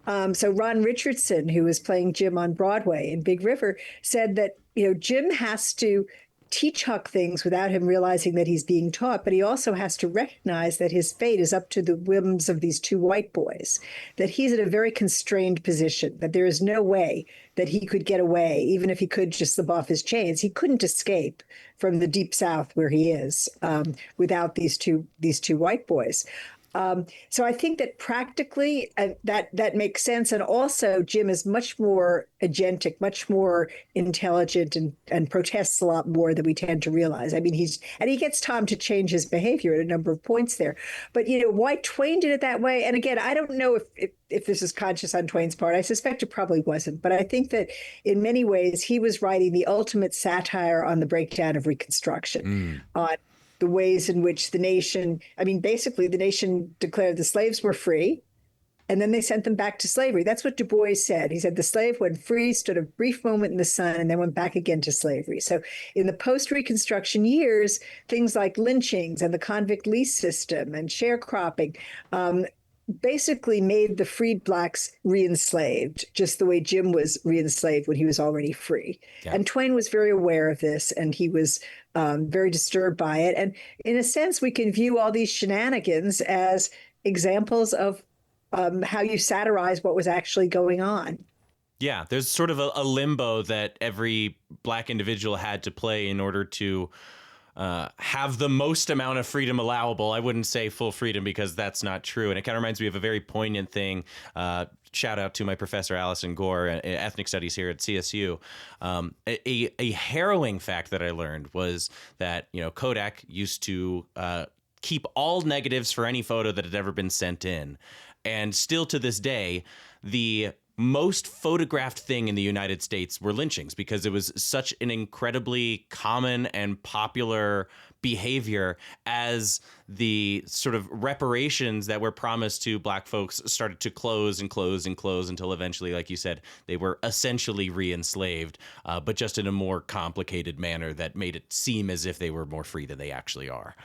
So Ron Richardson, who was playing Jim on Broadway in Big River, said that, Jim has to teach Huck things without him realizing that he's being taught, but he also has to recognize that his fate is up to the whims of these two white boys, that he's in a very constrained position, that there is no way that he could get away, even if he could just slip off his chains. He couldn't escape from the deep South where he is without these two white boys. So I think that practically that makes sense. And also, Jim is much more agentic, much more intelligent, and protests a lot more than we tend to realize. I mean, he gets Tom to change his behavior at a number of points there. But, why Twain did it that way. And again, I don't know if this is conscious on Twain's part. I suspect it probably wasn't. But I think that in many ways, he was writing the ultimate satire on the breakdown of Reconstruction, on the ways in which the nation declared the slaves were free, and then they sent them back to slavery. That's what Du Bois said. He said the slave, when free, stood a brief moment in the sun and then went back again to slavery. So in the post-Reconstruction years, things like lynchings and the convict lease system and sharecropping basically made the freed blacks re-enslaved, just the way Jim was re-enslaved when he was already free. Yeah. And Twain was very aware of this, and he was very disturbed by it. And in a sense, we can view all these shenanigans as examples of how you satirize what was actually going on. Yeah, there's sort of a limbo that every black individual had to play in order to have the most amount of freedom allowable. I wouldn't say full freedom, because that's not true. And it kind of reminds me of a very poignant thing. Shout out to my professor, Allison Gore, ethnic studies here at CSU. A harrowing fact that I learned was that, Kodak used to keep all negatives for any photo that had ever been sent in. And still to this day, the most photographed thing in the United States were lynchings, because it was such an incredibly common and popular behavior as the sort of reparations that were promised to black folks started to close and close and close until eventually, like you said, they were essentially re-enslaved, but just in a more complicated manner that made it seem as if they were more free than they actually are.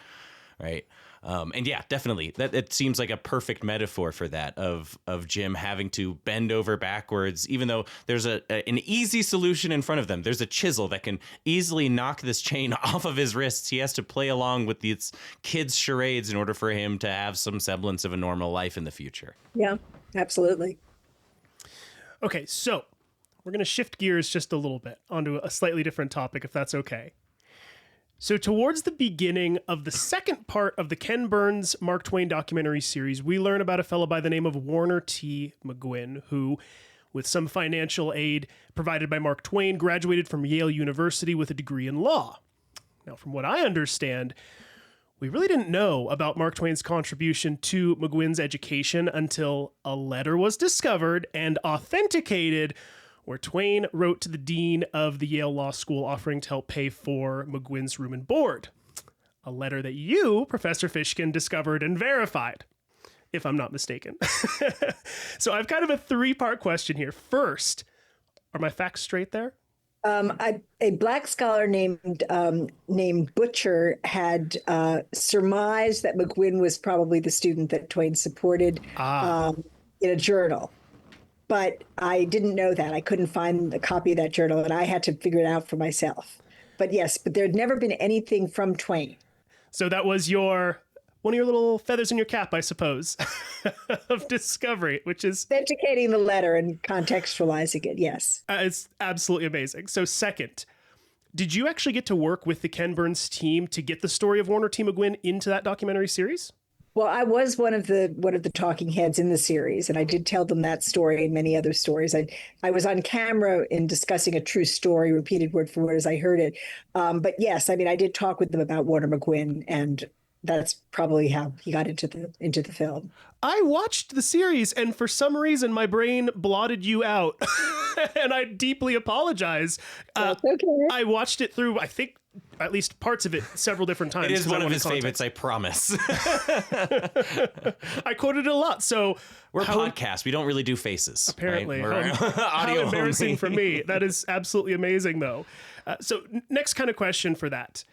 Right. And yeah, definitely, that it seems like a perfect metaphor for that, of Jim having to bend over backwards, even though there's an easy solution in front of them. There's a chisel that can easily knock this chain off of his wrists. He has to play along with these kids' charades in order for him to have some semblance of a normal life in the future. Yeah, absolutely. Okay, so we're going to shift gears just a little bit onto a slightly different topic, if that's okay. So towards the beginning of the second part of the Ken Burns Mark Twain documentary series, we learn about a fellow by the name of Warner T. McGuinn, who, with some financial aid provided by Mark Twain, graduated from Yale University with a degree in law. Now, from what I understand, we really didn't know about Mark Twain's contribution to McGuinn's education until a letter was discovered and authenticated, where Twain wrote to the dean of the Yale Law School offering to help pay for McGuinn's room and board. A letter that you, Professor Fishkin, discovered and verified, if I'm not mistaken. So I've kind of a three-part question here. First, are my facts straight there? A black scholar named Butcher had surmised that McGuinn was probably the student that Twain supported in a journal. But I didn't know that. I couldn't find a copy of that journal, and I had to figure it out for myself. But yes, but there had never been anything from Twain. So that was one of your little feathers in your cap, I suppose, of discovery, which is authenticating the letter and contextualizing it. Yes. It's absolutely amazing. So second, did you actually get to work with the Ken Burns team to get the story of Warner T. McGuinn into that documentary series? Well, I was one of the talking heads in the series, and I did tell them that story and many other stories. I was on camera in discussing a true story, repeated word for word as I heard it. But yes, I mean, I did talk with them about Warner McGuinn, and that's probably how he got into the film. I watched the series, and for some reason, my brain blotted you out, and I deeply apologize. That's okay. I watched it through, I think, at least parts of it several different times. It is one of his favorites, I promise. I quoted it a lot, so... We're a podcast. We don't really do faces. Apparently. Right? How embarrassing for me. That is absolutely amazing, though. So next kind of question for that.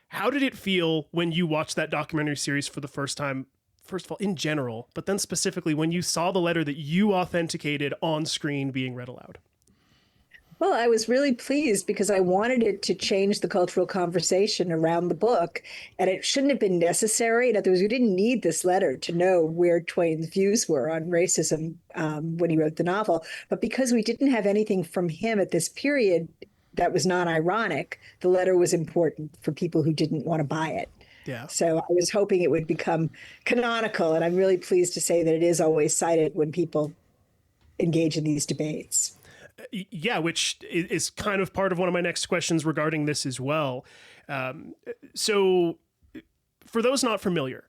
How did it feel when you watched that documentary series for the first time? First of all, in general, but then specifically when you saw the letter that you authenticated on screen being read aloud? Well, I was really pleased because I wanted it to change the cultural conversation around the book, and it shouldn't have been necessary. In other words, we didn't need this letter to know where Twain's views were on racism when he wrote the novel. But because we didn't have anything from him at this period that was non-ironic, the letter was important for people who didn't want to buy it. Yeah. So I was hoping it would become canonical, and I'm really pleased to say that it is always cited when people engage in these debates. Yeah, which is kind of part of one of my next questions regarding this as well. So, for those not familiar,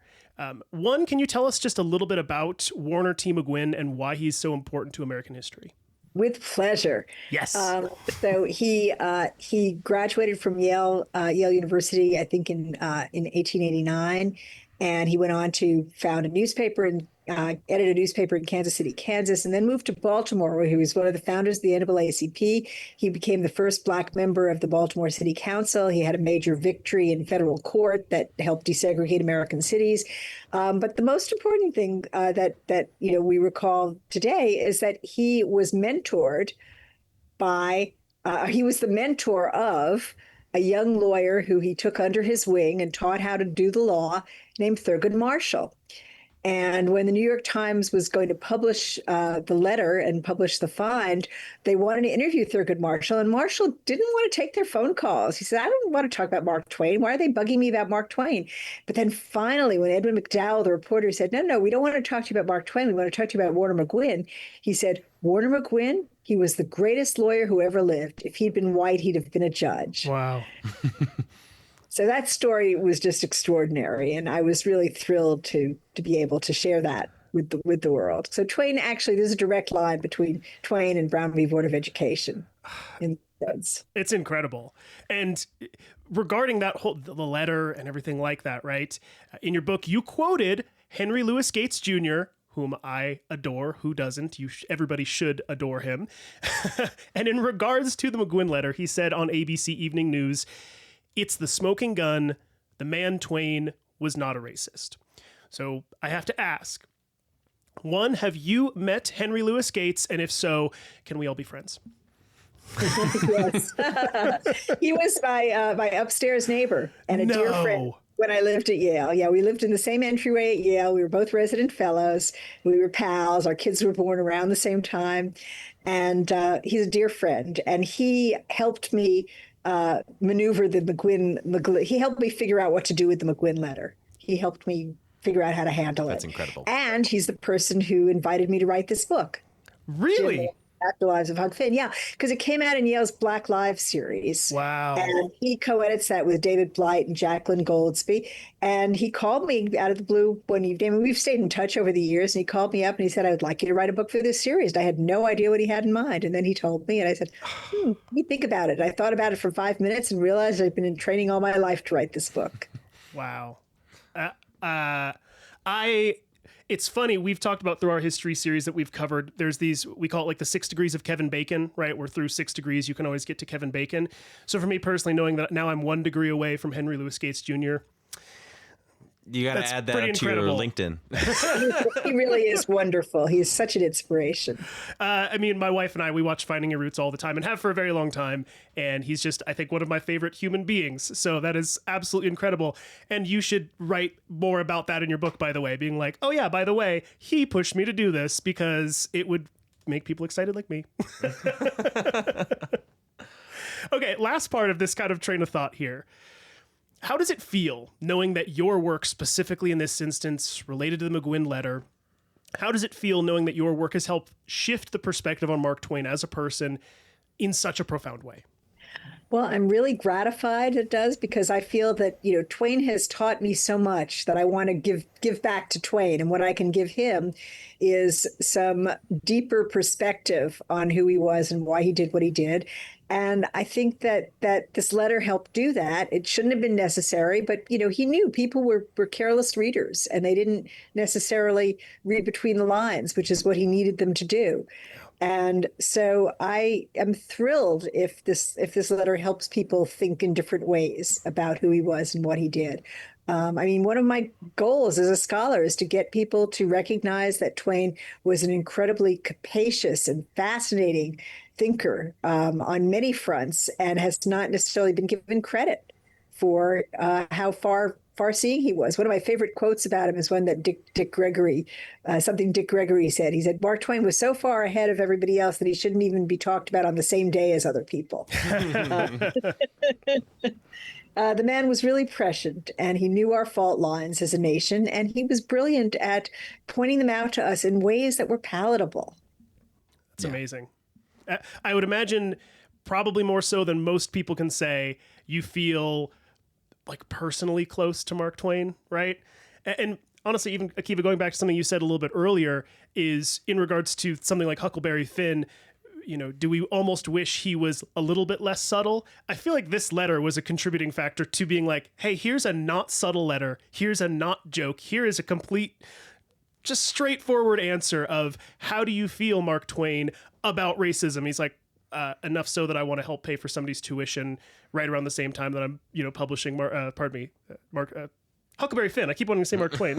one, can you tell us just a little bit about Warner T. McGuinn and why he's so important to American history? With pleasure. Yes. So he graduated from Yale University, I think in 1889, and he went on to found a newspaper and edit a newspaper in Kansas City, Kansas, and then moved to Baltimore, where he was one of the founders of the NAACP. He became the first Black member of the Baltimore City Council. He had a major victory in federal court that helped desegregate American cities. But the most important thing that we recall today is that he was mentored by. He was the mentor of a young lawyer who he took under his wing and taught how to do the law, named Thurgood Marshall. And when the New York Times was going to publish the letter and publish the find, they wanted to interview Thurgood Marshall, and Marshall didn't want to take their phone calls. He said, I don't want to talk about Mark Twain. Why are they bugging me about Mark Twain? But then finally, when Edwin McDowell, the reporter, said, no, we don't want to talk to you about Mark Twain. We want to talk to you about Warner McGuinn. He said, Warner McGuinn, he was the greatest lawyer who ever lived. If he'd been white, he'd have been a judge. Wow. So that story was just extraordinary, and I was really thrilled to be able to share that with the world. So Twain, actually, there's a direct line between Twain and Brown v. Board of Education. It's incredible. And regarding that the letter and everything like that, right? In your book, you quoted Henry Louis Gates Jr., whom I adore. Who doesn't? Everybody should adore him. And in regards to the McGuinn letter, he said on ABC Evening News, "It's the smoking gun. The man Twain was not a racist." So I have to ask, one, have you met Henry Louis Gates? And if so, can we all be friends? Yes. He was my upstairs neighbor and a dear friend when I lived at Yale. Yeah, we lived in the same entryway at Yale. We were both resident fellows. We were pals. Our kids were born around the same time. And he's a dear friend. And he helped me maneuver the McGuinn. He helped me figure out what to do with the McGuinn letter. He helped me figure out how to handle it. That's incredible. And he's the person who invited me to write this book. Really? Afterlives of Huck Finn. Yeah, because it came out in Yale's Black Lives series. Wow. And he co-edits that with David Blight and Jacqueline Goldsby. And he called me out of the blue one evening. I mean, we've stayed in touch over the years. And he called me up and he said, I would like you to write a book for this series. And I had no idea what he had in mind. And then he told me, and I said, let me think about it. I thought about it for 5 minutes and realized I've been in training all my life to write this book. Wow. It's funny, we've talked about through our history series that we've covered, there's these, we call it like the 6 degrees of Kevin Bacon, right? Where through 6 degrees, you can always get to Kevin Bacon. So for me personally, knowing that now I'm 1 degree away from Henry Louis Gates Jr., you got to add that to your LinkedIn. He really is wonderful. He's such an inspiration. I mean, my wife and I, we watch Finding Your Roots all the time and have for a very long time. And he's just, I think, one of my favorite human beings. So that is absolutely incredible. And you should write more about that in your book, by the way, being like, oh yeah, by the way, he pushed me to do this because it would make people excited like me. Okay, last part of this kind of train of thought here. How does it feel knowing that your work, specifically in this instance, related to the McGuinn letter, how does it feel knowing that your work has helped shift the perspective on Mark Twain as a person in such a profound way? Well, I'm really gratified it does, because I feel that, Twain has taught me so much that I want to give back to Twain. And what I can give him is some deeper perspective on who he was and why he did what he did. And I think that this letter helped do that. It shouldn't have been necessary, but, he knew people were careless readers and they didn't necessarily read between the lines, which is what he needed them to do. And so I am thrilled if this letter helps people think in different ways about who he was and what he did. I mean, one of my goals as a scholar is to get people to recognize that Twain was an incredibly capacious and fascinating thinker on many fronts and has not necessarily been given credit for how far-seeing he was. One of my favorite quotes about him is one that Dick Gregory said. He said, Mark Twain was so far ahead of everybody else that he shouldn't even be talked about on the same day as other people. The man was really prescient, and he knew our fault lines as a nation, and he was brilliant at pointing them out to us in ways that were palatable. That's amazing. I would imagine probably more so than most people can say, you feel like personally close to Mark Twain, right? And honestly, even Akiva, going back to something you said a little bit earlier, is in regards to something like Huckleberry Finn, do we almost wish he was a little bit less subtle? I feel like this letter was a contributing factor to being like, hey, here's a not subtle letter. Here's a not joke. Here is a complete, just straightforward answer of how do you feel, Mark Twain, about racism? He's like, enough so that I want to help pay for somebody's tuition right around the same time that I'm, publishing, Huckleberry Finn. I keep wanting to say Mark Twain.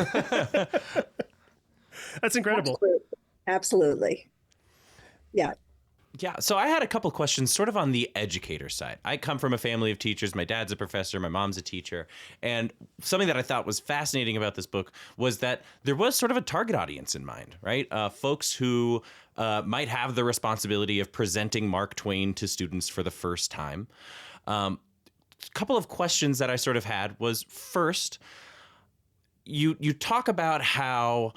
That's incredible. Absolutely. Yeah. Yeah, so I had a couple questions sort of on the educator side. I come from a family of teachers. My dad's a professor. My mom's a teacher. And something that I thought was fascinating about this book was that there was sort of a target audience in mind, right? Folks who might have the responsibility of presenting Mark Twain to students for the first time. A couple of questions that I sort of had was, first, you talk about how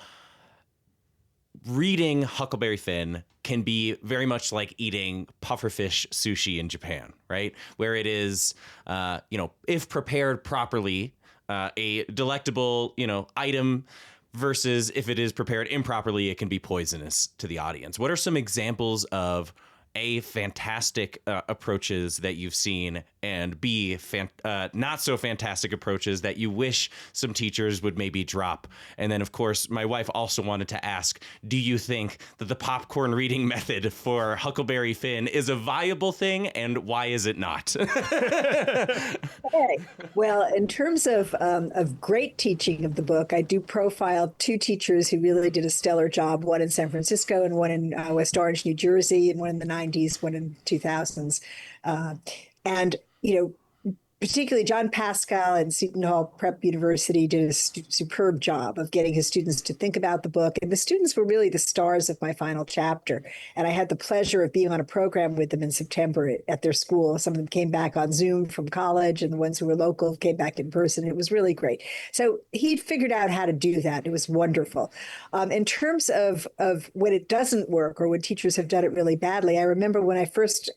reading Huckleberry Finn can be very much like eating pufferfish sushi in Japan, right? Where it is, if prepared properly, a delectable, item versus if it is prepared improperly, it can be poisonous to the audience. What are some examples of A, fantastic approaches that you've seen, and B, not so fantastic approaches that you wish some teachers would maybe drop? And then, of course, my wife also wanted to ask, do you think that the popcorn reading method for Huckleberry Finn is a viable thing, and why is it not? Okay. Well, in terms of great teaching of the book, I do profile two teachers who really did a stellar job, one in San Francisco and one in West Orange, New Jersey, and one in the 90s, one in 2000s. And, particularly John Pascal and Seton Hall Prep University did a superb job of getting his students to think about the book. And the students were really the stars of my final chapter. And I had the pleasure of being on a program with them in September at their school. Some of them came back on Zoom from college, and the ones who were local came back in person. It was really great. So he'd figured out how to do that. It was wonderful. In terms of when it doesn't work or when teachers have done it really badly, I remember when I first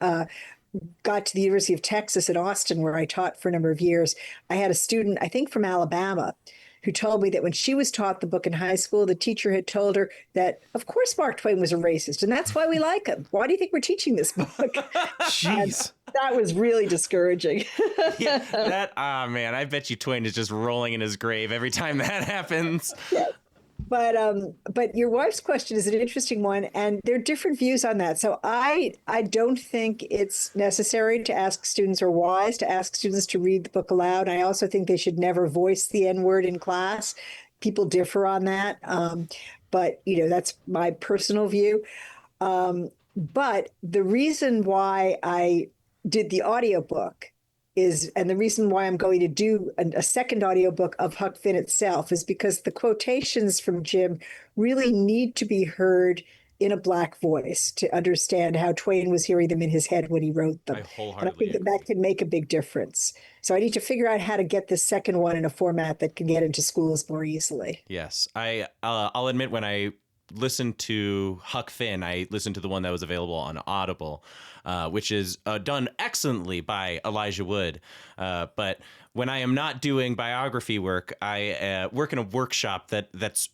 got to the University of Texas at Austin, where I taught for a number of years, I had a student, I think from Alabama, who told me that when she was taught the book in high school, the teacher had told her that, of course, Mark Twain was a racist, and that's why we like him. Why do you think we're teaching this book? Jeez. That was really discouraging. Yeah, man, I bet you Twain is just rolling in his grave every time that happens. Yeah. But your wife's question is an interesting one, and there are different views on that. So I don't think it's necessary to ask students, or wise to ask students to read the book aloud. I also think they should never voice the N-word in class. People differ on that, but that's my personal view. But the reason why I did the audiobook and the reason why I'm going to do a second audiobook of Huck Finn itself is because the quotations from Jim really need to be heard in a Black voice to understand how Twain was hearing them in his head when he wrote them. I wholeheartedly and I think that can make a big difference. So I need to figure out how to get the second one in a format that can get into schools more easily. Yes, I'll admit, when I listened to Huck Finn, I listened to the one that was available on Audible, which is done excellently by Elijah Wood. But when I am not doing biography work, I work in a workshop that's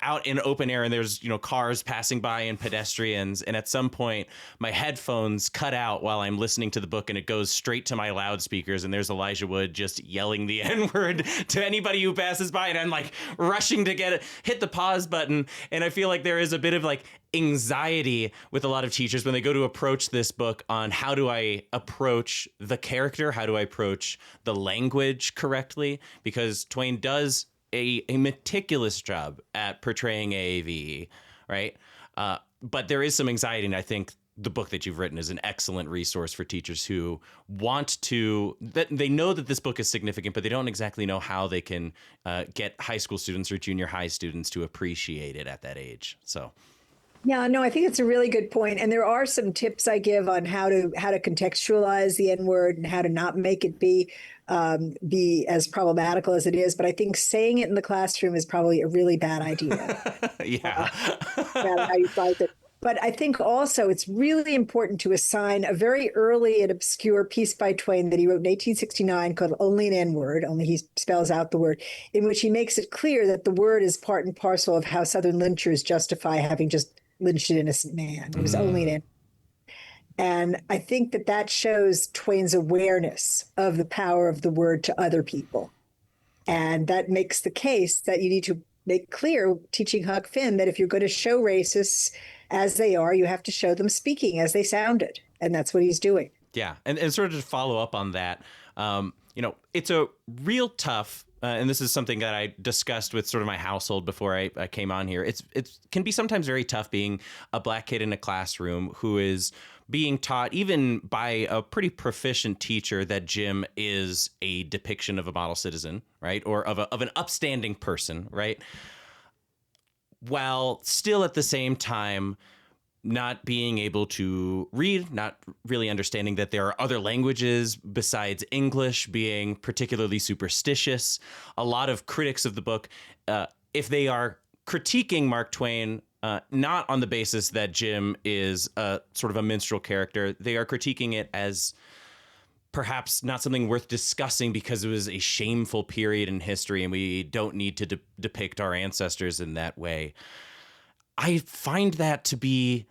out in open air, and there's, cars passing by and pedestrians. And at some point, my headphones cut out while I'm listening to the book, and it goes straight to my loudspeakers. And there's Elijah Wood just yelling the N-word to anybody who passes by. And I'm like rushing to hit the pause button. And I feel like there is a bit of like anxiety with a lot of teachers when they go to approach this book on how do I approach the character? How do I approach the language correctly? Because Twain does a meticulous job at portraying AAVE, right? But there is some anxiety, and I think the book that you've written is an excellent resource for teachers who want to, that they know that this book is significant, but they don't exactly know how they can get high school students or junior high students to appreciate it at that age. So. Yeah, no, I think it's a really good point. And there are some tips I give on how to contextualize the N word and how to not make it be as problematical as it is. But I think saying it in the classroom is probably a really bad idea. Yeah. How you fight it. But I think also it's really important to assign a very early and obscure piece by Twain that he wrote in 1869 called Only an N-Word, only he spells out the word, in which he makes it clear that the word is part and parcel of how Southern lynchers justify having just lynched an innocent man. It was only an N. And I think that shows Twain's awareness of the power of the word to other people. And that makes the case that you need to make clear, teaching Huck Finn, that if you're going to show racists as they are, you have to show them speaking as they sounded. And that's what he's doing. Yeah. And sort of to follow up on that, it's a real tough, and this is something that I discussed with sort of my household before I came on here. It can be sometimes very tough being a Black kid in a classroom who is being taught, even by a pretty proficient teacher, that Jim is a depiction of a model citizen, right? Or of an upstanding person, right? While still at the same time not being able to read, not really understanding that there are other languages besides English, being particularly superstitious. A lot of critics of the book, if they are critiquing Mark Twain, not on the basis that Jim is a sort of a minstrel character, they are critiquing it as perhaps not something worth discussing because it was a shameful period in history and we don't need to depict our ancestors in that way. I find that to be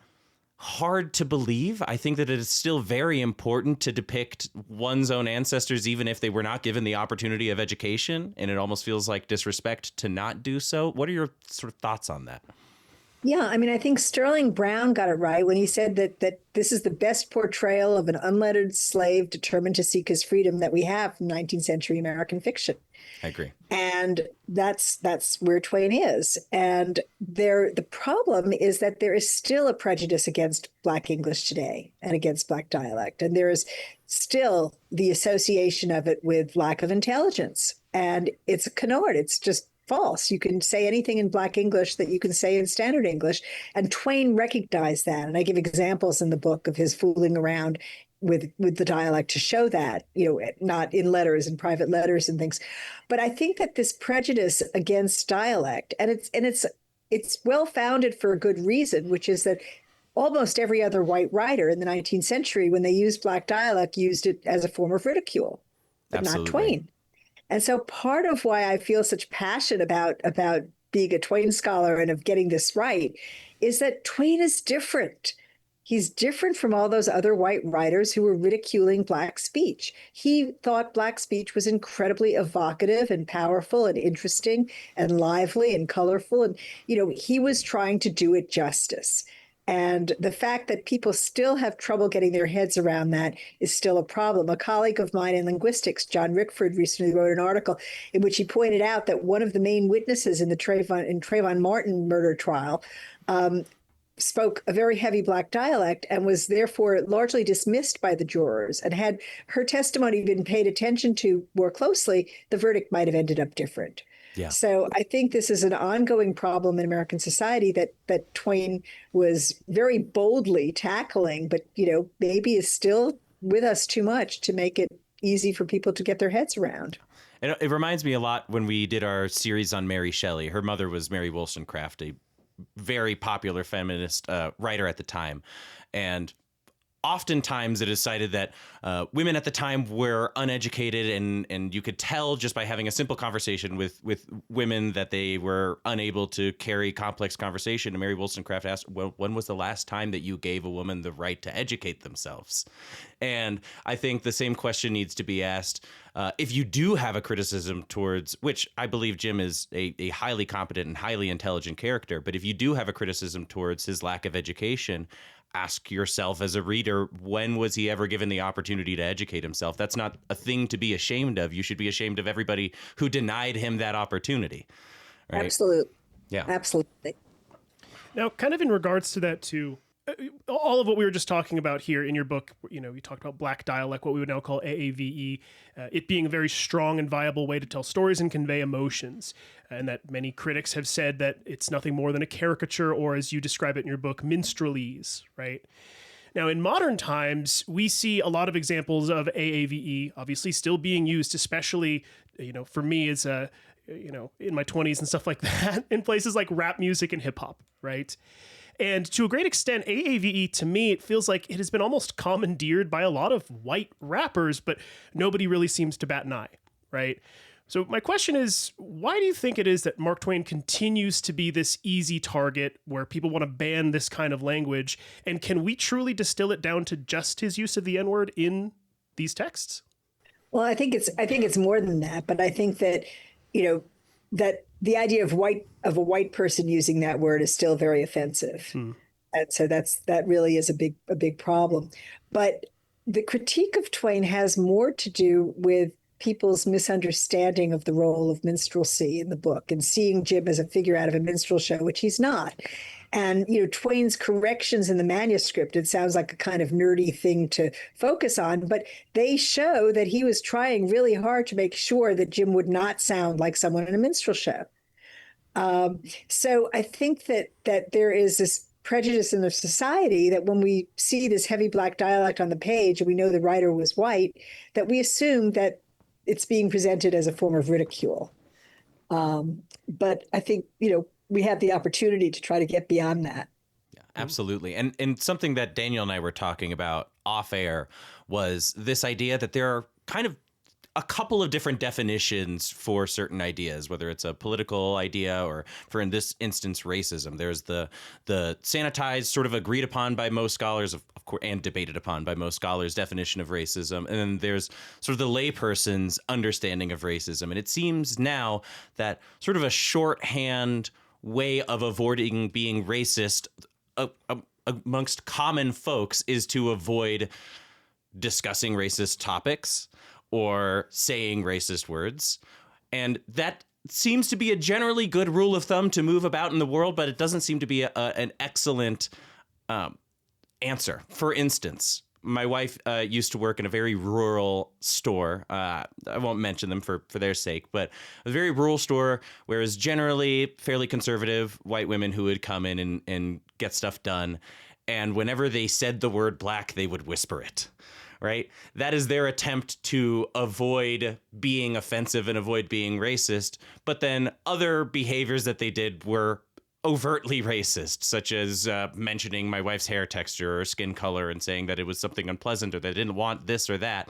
hard to believe. I think that it is still very important to depict one's own ancestors, even if they were not given the opportunity of education. And it almost feels like disrespect to not do so. What are your sort of thoughts on that? Yeah, I mean, I think Sterling Brown got it right when he said that this is the best portrayal of an unlettered slave determined to seek his freedom that we have from 19th century American fiction. I agree. And that's where Twain is. And the problem is that there is still a prejudice against Black English today and against Black dialect. And there is still the association of it with lack of intelligence. And it's a canard. It's just false. You can say anything in Black English that you can say in Standard English. And Twain recognized that. And I give examples in the book of his fooling around with the dialect to show that, not in letters and private letters and things. But I think that this prejudice against dialect, and it's well founded for a good reason, which is that almost every other white writer in the 19th century, when they used Black dialect, used it as a form of ridicule, but Absolutely. not Twain. And so part of why I feel such passion about being a Twain scholar and of getting this right is that Twain is different. He's different from all those other white writers who were ridiculing Black speech. He thought Black speech was incredibly evocative and powerful and interesting and lively and colorful. And, he was trying to do it justice. And the fact that people still have trouble getting their heads around that is still a problem. A colleague of mine in linguistics, John Rickford, recently wrote an article in which he pointed out that one of the main witnesses in the Trayvon Martin murder trial spoke a very heavy Black dialect and was therefore largely dismissed by the jurors. And had her testimony been paid attention to more closely, the verdict might have ended up different. Yeah. So I think this is an ongoing problem in American society that Twain was very boldly tackling, but, maybe is still with us too much to make it easy for people to get their heads around. And it reminds me a lot when we did our series on Mary Shelley. Her mother was Mary Wollstonecraft, a very popular feminist writer at the time. And oftentimes it is cited that women at the time were uneducated, and you could tell just by having a simple conversation with women that they were unable to carry complex conversation. And Mary Wollstonecraft asked, well, when was the last time that you gave a woman the right to educate themselves? And I think the same question needs to be asked if you do have a criticism towards, which I believe Jim is a highly competent and highly intelligent character, but if you do have a criticism towards his lack of education, ask yourself as a reader, when was he ever given the opportunity to educate himself? That's not a thing to be ashamed of. You should be ashamed of everybody who denied him that opportunity. Right? Absolutely. Yeah. Absolutely. Now, kind of in regards to that too, all of what we were just talking about here in your book, you talked about black dialect, what we would now call AAVE, it being a very strong and viable way to tell stories and convey emotions, and that many critics have said that it's nothing more than a caricature, or as you describe it in your book, minstrelese, right? Now, in modern times, we see a lot of examples of AAVE obviously still being used, especially, for me as in my 20s and stuff like that, in places like rap music and hip hop, right? And to a great extent, AAVE, to me, it feels like it has been almost commandeered by a lot of white rappers, but nobody really seems to bat an eye, right? So my question is, why do you think it is that Mark Twain continues to be this easy target where people want to ban this kind of language? And can we truly distill it down to just his use of the N-word in these texts? Well, I think it's more than that, but I think that, that the idea of a white person using that word is still very offensive. And so that really is a big problem. But the critique of Twain has more to do with people's misunderstanding of the role of minstrelsy in the book and seeing Jim as a figure out of a minstrel show, which he's not. And, Twain's corrections in the manuscript, it sounds like a kind of nerdy thing to focus on, but they show that he was trying really hard to make sure that Jim would not sound like someone in a minstrel show. So I think that there is this prejudice in the society that when we see this heavy black dialect on the page and we know the writer was white, that we assume that it's being presented as a form of ridicule. But I think, we have the opportunity to try to get beyond that. Yeah, absolutely. And something that Daniel and I were talking about off air was this idea that there are kind of a couple of different definitions for certain ideas, whether it's a political idea or, for in this instance, racism. There's the sanitized, sort of agreed upon by most scholars, of course, and debated upon by most scholars, definition of racism. And then there's sort of the layperson's understanding of racism. And it seems now that sort of a shorthand way of avoiding being racist amongst common folks is to avoid discussing racist topics or saying racist words. And that seems to be a generally good rule of thumb to move about in the world, but it doesn't seem to be an excellent answer. For instance, my wife used to work in a very rural store. I won't mention them for their sake, but a very rural store where it was generally fairly conservative white women who would come in and get stuff done. And whenever they said the word black, they would whisper it. Right? That is their attempt to avoid being offensive and avoid being racist. But then other behaviors that they did were overtly racist, such as mentioning my wife's hair texture or skin color and saying that it was something unpleasant or they didn't want this or that.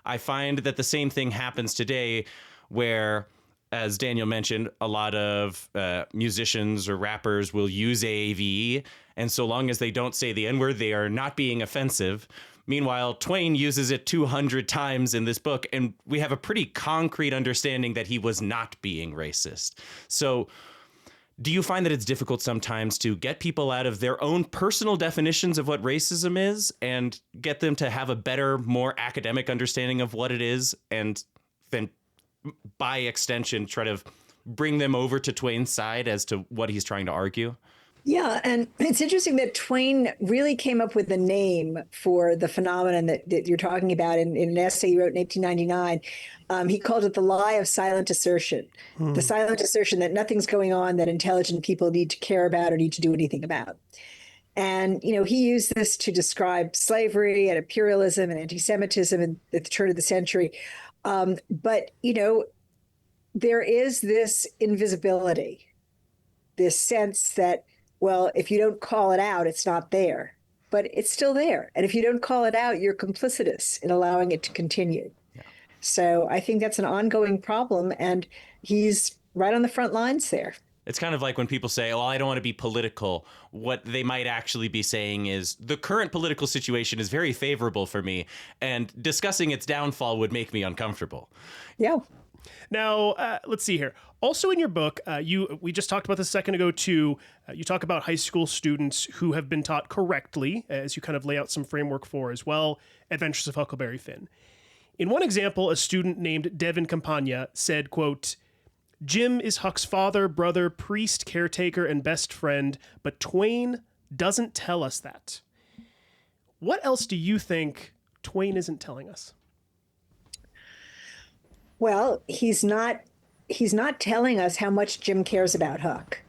I find that the same thing happens today where, as Daniel mentioned, a lot of musicians or rappers will use AAVE. And so long as they don't say the N-word, they are not being offensive. Meanwhile, Twain uses it 200 times in this book, and we have a pretty concrete understanding that he was not being racist. So do you find that it's difficult sometimes to get people out of their own personal definitions of what racism is and get them to have a better, more academic understanding of what it is, and then by extension try to bring them over to Twain's side as to what he's trying to argue? Yeah, and it's interesting that Twain really came up with a name for the phenomenon that you're talking about in an essay he wrote in 1899. He called it the lie of silent assertion, the silent assertion that nothing's going on that intelligent people need to care about or need to do anything about. And, he used this to describe slavery and imperialism and anti-Semitism at the turn of the century. But, there is this invisibility, this sense that, well, if you don't call it out, it's not there, but it's still there. And if you don't call it out, you're complicitous in allowing it to continue. Yeah. So I think that's an ongoing problem, and he's right on the front lines there. It's kind of like when people say, well, I don't want to be political. What they might actually be saying is the current political situation is very favorable for me, and discussing its downfall would make me uncomfortable. Yeah. Now, let's see here. Also in your book, we just talked about this a second ago, too. You talk about high school students who have been taught correctly, as you kind of lay out some framework for as well, Adventures of Huckleberry Finn. In one example, a student named Devin Campagna said, quote, "Jim is Huck's father, brother, priest, caretaker, and best friend, but Twain, doesn't tell us that. What else do you think Twain isn't telling us? Well, he's not telling us how much Jim cares about Huck.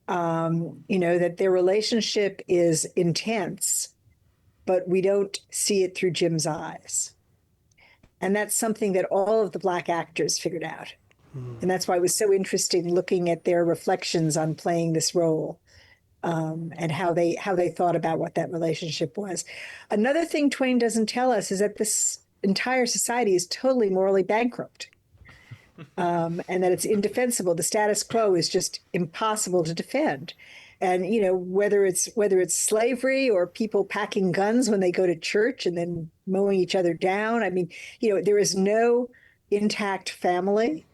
That their relationship is intense, but we don't see it through Jim's eyes. And that's something that all of the Black actors figured out. And that's why it was so interesting looking at their reflections on playing this role, and how they thought about what that relationship was. Another thing Twain doesn't tell us is that this entire society is totally morally bankrupt, and that it's indefensible. The status quo is just impossible to defend. And whether it's slavery or people packing guns when they go to church and then mowing each other down. I mean, there is no intact family.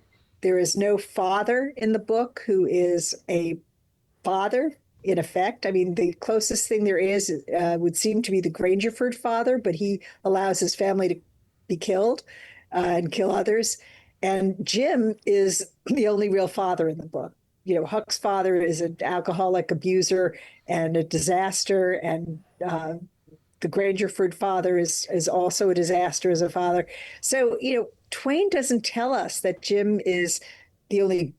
There is no father in the book who is a father, in effect. I mean, the closest thing there is would seem to be the Grangerford father, but he allows his family to be killed and kill others. And Jim is the only real father in the book. Huck's father is an alcoholic abuser and a disaster, and the Grangerford father is also a disaster as a father. So, Twain doesn't tell us that Jim is the only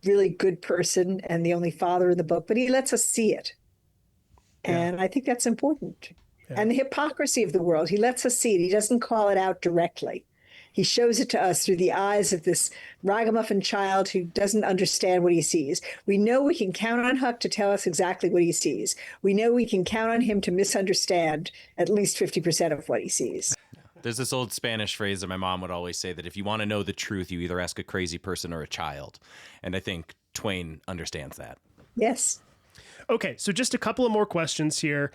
really good person and the only father in the book, but he lets us see it. And I think that's important. Yeah. And the hypocrisy of the world, he lets us see it. He doesn't call it out directly. He shows it to us through the eyes of this ragamuffin child who doesn't understand what he sees. We know we can count on Huck to tell us exactly what he sees. We know we can count on him to misunderstand at least 50% of what he sees. There's this old Spanish phrase that my mom would always say that if you want to know the truth, you either ask a crazy person or a child. And I think Twain understands that. Yes. Okay, so just a couple of more questions here.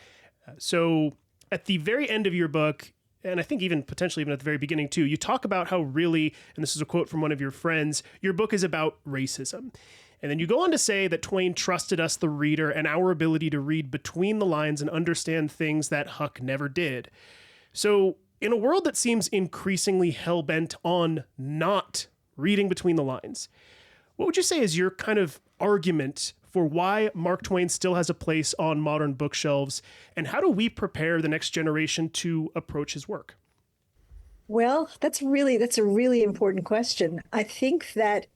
So at the very end of your book, and I think potentially even at the very beginning too, you talk about how really, and this is a quote from one of your friends, your book is about racism. And then you go on to say that Twain trusted us, the reader, and our ability to read between the lines and understand things that Huck never did. So in a world that seems increasingly hell-bent on not reading between the lines, what would you say is your kind of argument for why Mark Twain still has a place on modern bookshelves, and how do we prepare the next generation to approach his work? Well, that's a really important question. I think that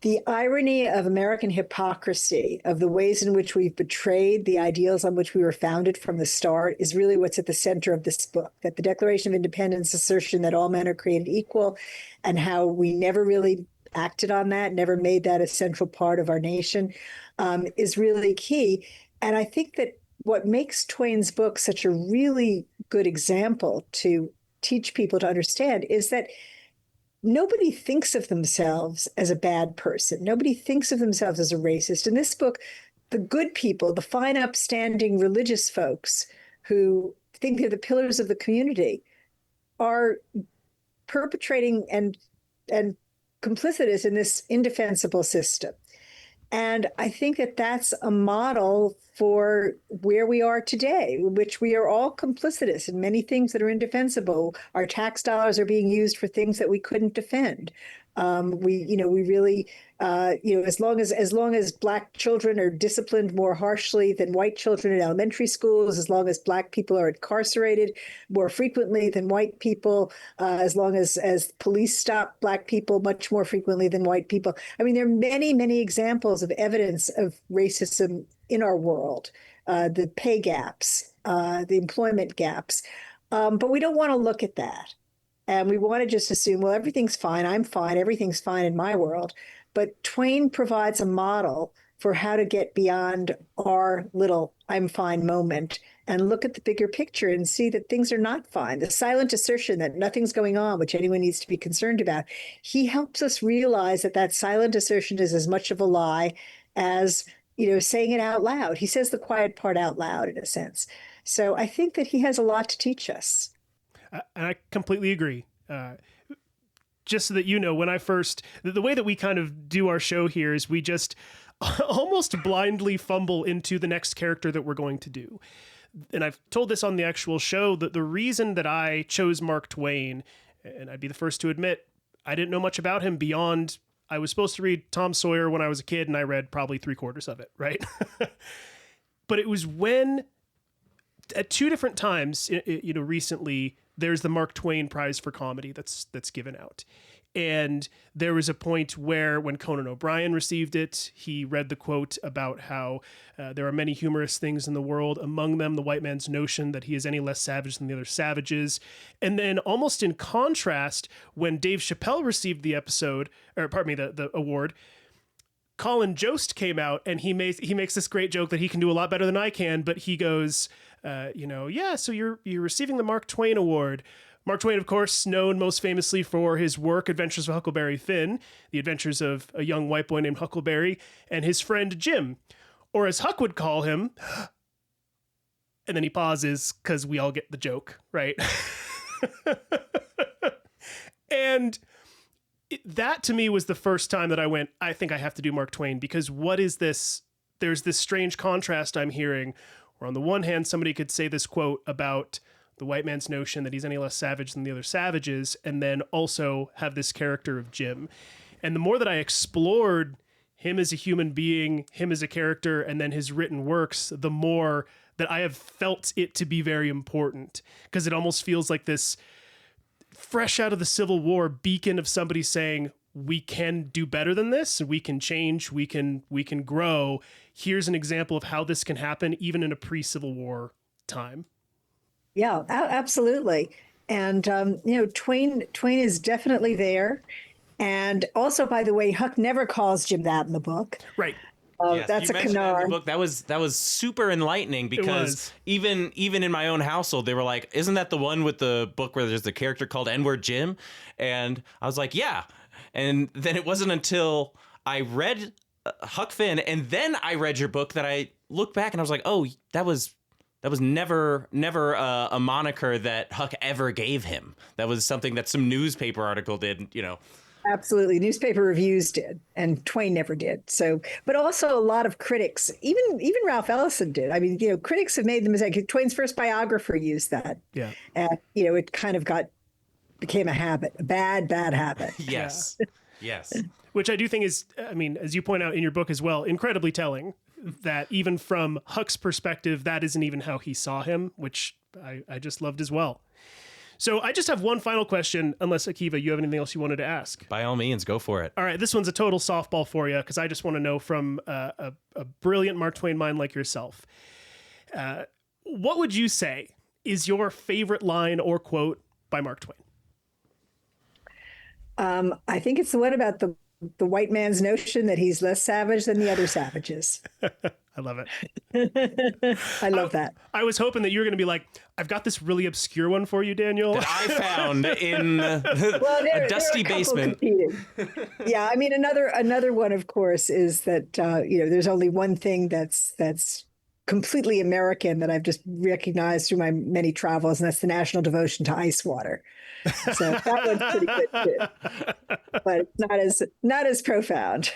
the irony of American hypocrisy, of the ways in which we've betrayed the ideals on which we were founded from the start, is really what's at the center of this book. That the Declaration of Independence assertion that all men are created equal, and how we never really acted on that, never made that a central part of our nation, is really key. And I think that what makes Twain's book such a really good example to teach people to understand is that nobody thinks of themselves as a bad person. Nobody thinks of themselves as a racist. In this book, the good people, the fine, upstanding religious folks who think they're the pillars of the community, are perpetrating and complicitous in this indefensible system. And I think that that's a model for where we are today, in which we are all complicitous in many things that are indefensible. Our tax dollars are being used for things that we couldn't defend. As long as Black children are disciplined more harshly than white children in elementary schools, as long as Black people are incarcerated more frequently than white people, as long as police stop Black people much more frequently than white people. I mean, there are many, many examples of evidence of racism in our world, the pay gaps, the employment gaps. But we don't want to look at that. And we want to just assume, well, everything's fine. I'm fine. Everything's fine in my world. But Twain provides a model for how to get beyond our little I'm fine moment and look at the bigger picture and see that things are not fine. The silent assertion that nothing's going on, which anyone needs to be concerned about. He helps us realize that that silent assertion is as much of a lie as, saying it out loud. He says the quiet part out loud, in a sense. So I think that he has a lot to teach us. And I completely agree. Just so that you know, when I first, the way that we kind of do our show here is we just almost blindly fumble into the next character that we're going to do. And I've told this on the actual show, that the reason that I chose Mark Twain, and I'd be the first to admit, I didn't know much about him beyond I was supposed to read Tom Sawyer when I was a kid, and I read probably 3/4 of it, right? But it was when, at two different times, recently, there's the Mark Twain Prize for Comedy that's given out. And there was a point where when Conan O'Brien received it, he read the quote about how there are many humorous things in the world, among them the white man's notion that he is any less savage than the other savages. And then almost in contrast, when Dave Chappelle received the award, Colin Jost came out and he makes this great joke that he can do a lot better than I can, but he goes, so you're receiving the Mark Twain Award. Mark Twain, of course, known most famously for his work, Adventures of Huckleberry Finn, the adventures of a young white boy named Huckleberry, and his friend Jim, or as Huck would call him, and then he pauses because we all get the joke, right? And that to me was the first time that I went, I think I have to do Mark Twain, because what is this? There's this strange contrast I'm hearing, where on the one hand, somebody could say this quote about the white man's notion that he's any less savage than the other savages, and then also have this character of Jim. And the more that I explored him as a human being, him as a character, and then his written works, the more that I have felt it to be very important, because it almost feels like this fresh out of the Civil War beacon of somebody saying, we can do better than this, and we can change, we can grow. Here's an example of how this can happen even in a pre-Civil War time. Yeah, absolutely. And, Twain is definitely there. And also, by the way, Huck never calls Jim that in the book. Right. Yes, that's a canard. Book. That was super enlightening, because even in my own household, they were like, isn't that the one with the book where there's the character called N-word Jim? And I was like, yeah. And then it wasn't until I read Huck Finn, and then I read your book, that I looked back and I was like, oh, that was never a moniker that Huck ever gave him. That was something that some newspaper article did, Absolutely. Newspaper reviews did, and Twain never did. So, but also a lot of critics, even Ralph Ellison did. I mean, critics have made the mistake. Twain's first biographer used that. Yeah. And, it kind of became a habit, a bad habit. Yes. Yes. Which I do think is, I mean, as you point out in your book as well, incredibly telling, that even from Huck's perspective, that isn't even how he saw him, which I just loved as well. So I just have one final question, unless, Akiva, you have anything else you wanted to ask? By all means, go for it. All right, this one's a total softball for you, because I just want to know from a brilliant Mark Twain mind like yourself, what would you say is your favorite line or quote by Mark Twain? I think it's the one about the white man's notion that he's less savage than the other savages. I love it. I love that. I was hoping that you were going to be like, I've got this really obscure one for you, Daniel. That I found in a dusty basement. Yeah, I mean, another one, of course, is that, there's only one thing that's completely American that I've just recognized through my many travels, and that's the national devotion to ice water. So that one's pretty good too, but it's not as profound.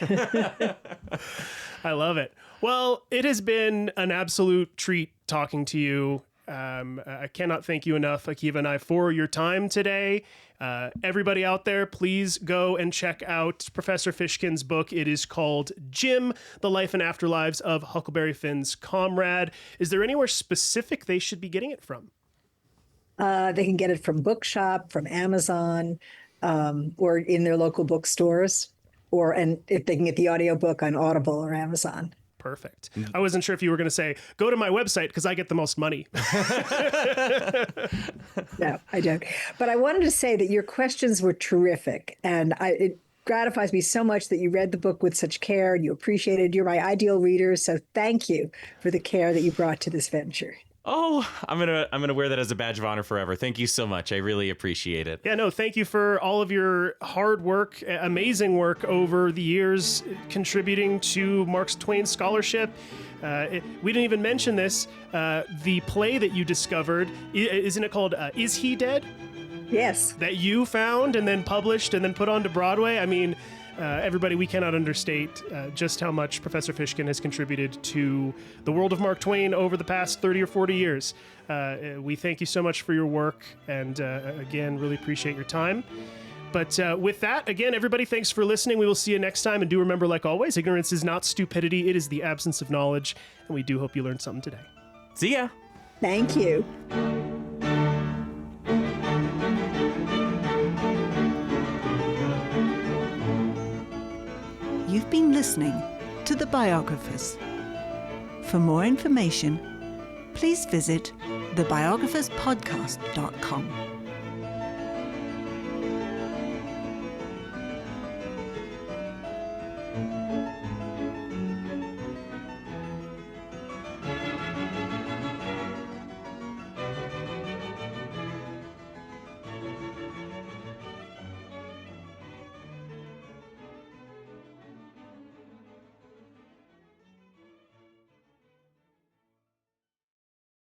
I love it. Well, it has been an absolute treat talking to you. I cannot thank you enough, Akiva and I, for your time today. Everybody out there, please go and check out Professor Fishkin's book. It is called Jim, The Life and Afterlives of Huckleberry Finn's Comrade. Is there anywhere specific they should be getting it from? They can get it from Bookshop, from Amazon, or in their local bookstores, and if they can get the audiobook on Audible or Amazon. Perfect. I wasn't sure if you were going to say, go to my website because I get the most money. No, I don't. But I wanted to say that your questions were terrific. And it gratifies me so much that you read the book with such care and you appreciated. You're my ideal reader. So thank you for the care that you brought to this venture. Oh, I'm gonna wear that as a badge of honor forever. Thank you so much. I really appreciate it. Yeah, no, thank you for all of your hard work, amazing work over the years, contributing to Mark Twain's scholarship. We didn't even mention this. The play that you discovered, isn't it called Is He Dead? Yes. That you found and then published and then put onto Broadway. I mean, everybody, we cannot understate just how much Professor Fishkin has contributed to the world of Mark Twain over the past 30 or 40 years. We thank you so much for your work, and again, really appreciate your time. But with that, again, everybody, thanks for listening. We will see you next time. And do remember, like always, ignorance is not stupidity. It is the absence of knowledge. And we do hope you learned something today. See ya. Thank you. You've been listening to The Biographers. For more information, please visit thebiographerspodcast.com.